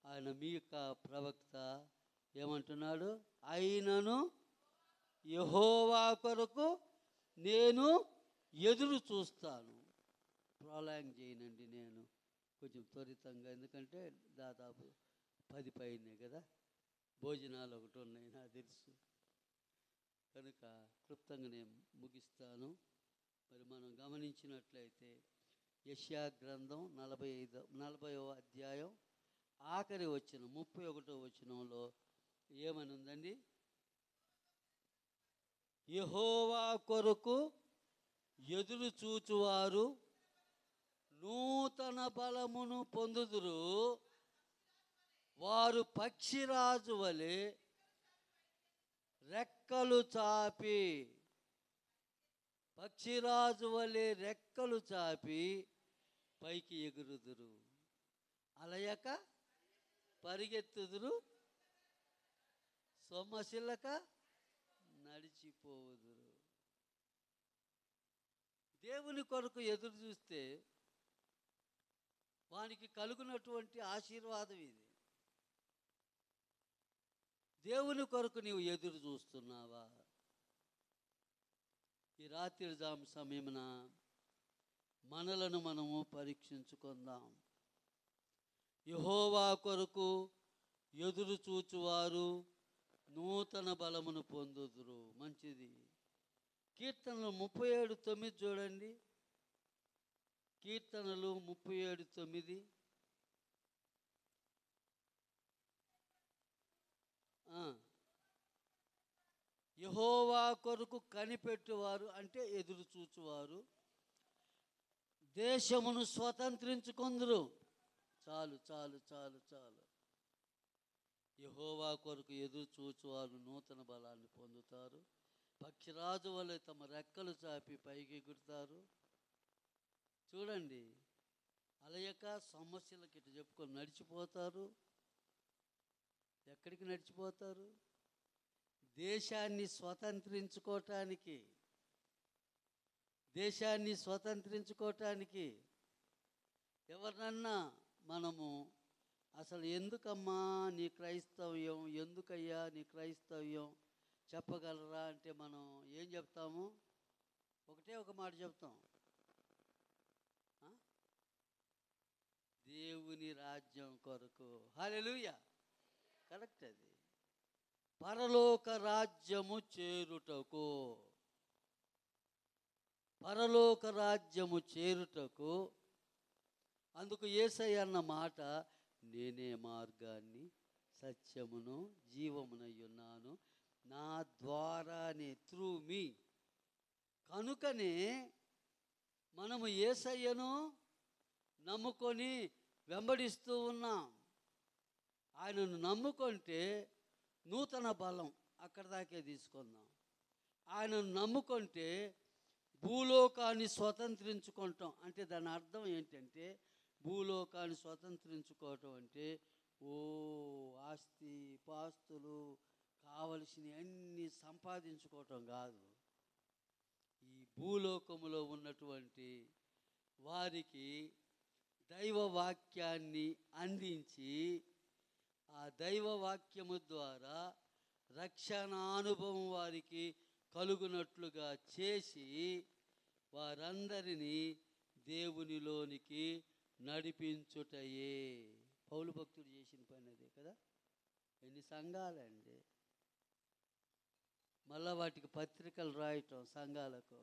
ఆయన మీకా ప్రవక్త ఏమంటున్నాడు? అయినను యెహోవా కొరకు నేను ఎదురు చూస్తాను. ప్రోలాంగ్ చేయనండి, నేను కొంచెం త్వరితంగా, ఎందుకంటే దాదాపు 10 పైనే కదా, భోజనాలు ఒకటి ఉన్నాయి నాకు తెలుసు కనుక క్లుప్తంగా నేను ముగిస్తాను. మరి మనం గమనించినట్లయితే యెషయా గ్రంథం 40వ అధ్యాయం ఆఖరి వచనం 31వ వచనంలో ఏమని ఉందండి? యెహోవా కొరకు ఎదురు చూచువారు నూతన బలమును పొందుదురు, వారు పక్షిరాజు వలె రెక్కలు చాపి, పక్షిరాజు వలె రెక్కలు చాపి పైకి ఎగురుదురు, అలయక పరిగెత్తుదురు, సొమ్మసిల్లక నడిచిపోవుదురు. దేవుని కొరకు ఎదురు చూస్తే వానికి కలుగునటువంటి ఆశీర్వాదం ఇది. దేవుని కొరకు నీవు ఎదురు చూస్తున్నావా? ఈ రాత్రి జాము సమయమున మనలను మనము పరీక్షించుకుందాం. యెహోవా కొరకు ఎదురు చూచువారు నూతన బలమును పొందుదురు. మంచిది. కీర్తనలు 37:9 చూడండి. కీర్తనలు 37:9. యెహోవా కొరకు కనిపెట్టువారు అంటే ఎదురు చూచువారు దేశమును స్వతంత్రించుకొందురు. చాలు చాలు చాలు చాలు. యెహోవా కొరకు ఎదురు చూచువారు నూతన బలాన్ని పొందుతారు, పక్షిరాజు వలె తమ రెక్కలు చాపి పైకి ఎగురుతారు. చూడండి, అలయక సమస్యలకి ఇటు చెప్పుకొని నడిచిపోతారు. ఎక్కడికి నడిచిపోతారు? దేశాన్ని స్వతంత్రించుకోవటానికి. దేశాన్ని స్వతంత్రించుకోవటానికి. ఎవరినన్నా మనము అసలు ఎందుకమ్మా నీ క్రైస్తవ్యం, ఎందుకయ్యా నీ క్రైస్తవ్యం చెప్పగలరా అంటే మనం ఏం చెప్తాము? ఒకటే ఒక మాట చెప్తాం, దేవుని రాజ్యం కొరకు. హల్లెలూయా. కరెక్ట్. అది పరలోక రాజ్యము చేరుటకు, పరలోక రాజ్యము చేరుటకు. అందుకు యేసయ్య అన్న మాట, నేనే మార్గాన్ని సత్యమును జీవమునై ఉన్నాను, నా ద్వారానే, త్రూ మీ. కనుకనే మనము యేసయ్యను నమ్ముకొని వెంబడిస్తూ ఉన్నాం. ఆయనను నమ్ముకుంటే నూతన బలం, అక్కడ దాకే తీసుకుందాం. ఆయనను నమ్ముకుంటే భూలోకాన్ని స్వతంత్రించుకుంటాం. అంటే దాని అర్థం ఏంటంటే, భూలోకాన్ని స్వతంత్రించుకోవటం అంటే ఆస్తి పాస్తులు కావలసినవి అన్నీ సంపాదించుకోవటం కాదు. ఈ భూలోకములో ఉన్నటువంటి వారికి దైవ వాక్యాన్ని అందించి, ఆ దైవ వాక్యము ద్వారా రక్షణానుభవం వారికి కలుగునట్లుగా చేసి వారందరినీ దేవునిలోనికి నడిపించుటయే పౌలు భక్తుడు చేసిన పని. అదే కదా. ఎన్ని సంఘాలండి, మళ్ళా వాటికి పత్రికలు రాయటం సంఘాలకు,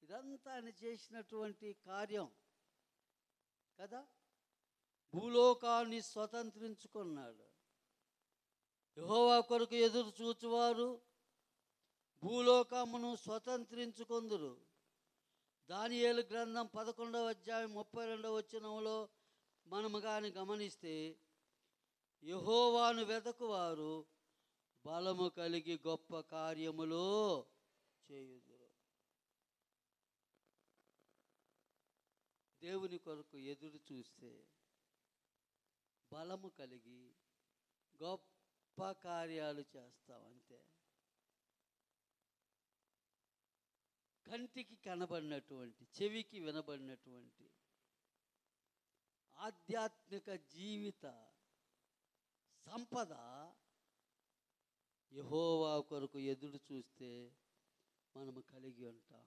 ఇదంతా ఆయన చేసినటువంటి కార్యం కదా. భూలోకాన్ని స్వతంత్రించుకున్నాడు. యెహోవా కొరకు ఎదురు చూచువారు భూలోకమును స్వతంత్రించుకొందురు. దానియేలు గ్రంథం 11వ అధ్యాయం 32వ వచనంలో మనము కానీ గమనిస్తే, యెహోవాను వెదకువారు బలము కలిగి గొప్ప కార్యములు చేయుదురు. దేవుని కొరకు ఎదురు చూస్తే బలము కలిగి గొప్ప కార్యాలు చేస్తాం. అంతే. కంటికి కనబడినటువంటి, చెవికి వినబడినటువంటి ఆధ్యాత్మిక జీవిత సంపద యెహోవా కొరకు ఎదురు చూస్తే మనము కలిగి ఉంటాం.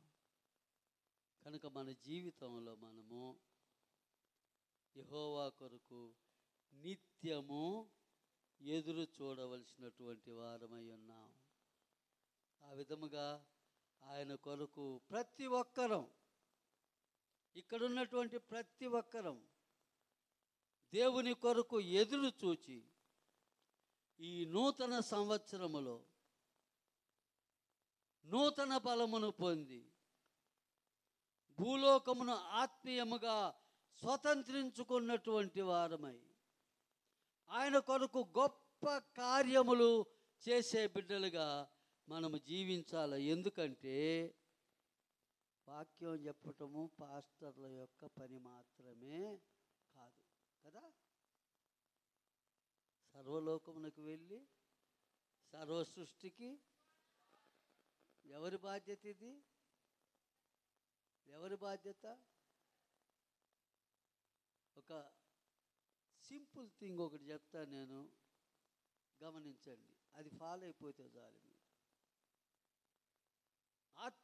కనుక మన జీవితంలో మనము యెహోవా కొరకు నిత్యము ఎదురు చూడవలసినటువంటి వారమై ఉన్నాం. ఆ విధముగా ఆయన కొరకు ప్రతి ఒక్కరం, ఇక్కడున్నటువంటి ప్రతి ఒక్కరం దేవుని కొరకు ఎదురు చూచి ఈ నూతన సంవత్సరములో నూతన బలమును పొంది భూలోకమును ఆత్మీయముగా స్వతంత్రించుకున్నటువంటి వారమై ఆయన కొరకు గొప్ప కార్యములు చేసే బిడ్డలుగా మనము జీవించాలి. ఎందుకంటే వాక్యం చెప్పటము పాస్టర్ల యొక్క పని మాత్రమే కాదు కదా. సర్వలోకమునకు వెళ్ళి సర్వ సృష్టికి ఎవరి బాధ్యత ఇది? ఎవరి బాధ్యత? ఒక సింపుల్ థింగ్ ఒకటి చెప్తాను నేను, గమనించండి. అది ఫాలో అయిపోతే చాలు. ఆత్మ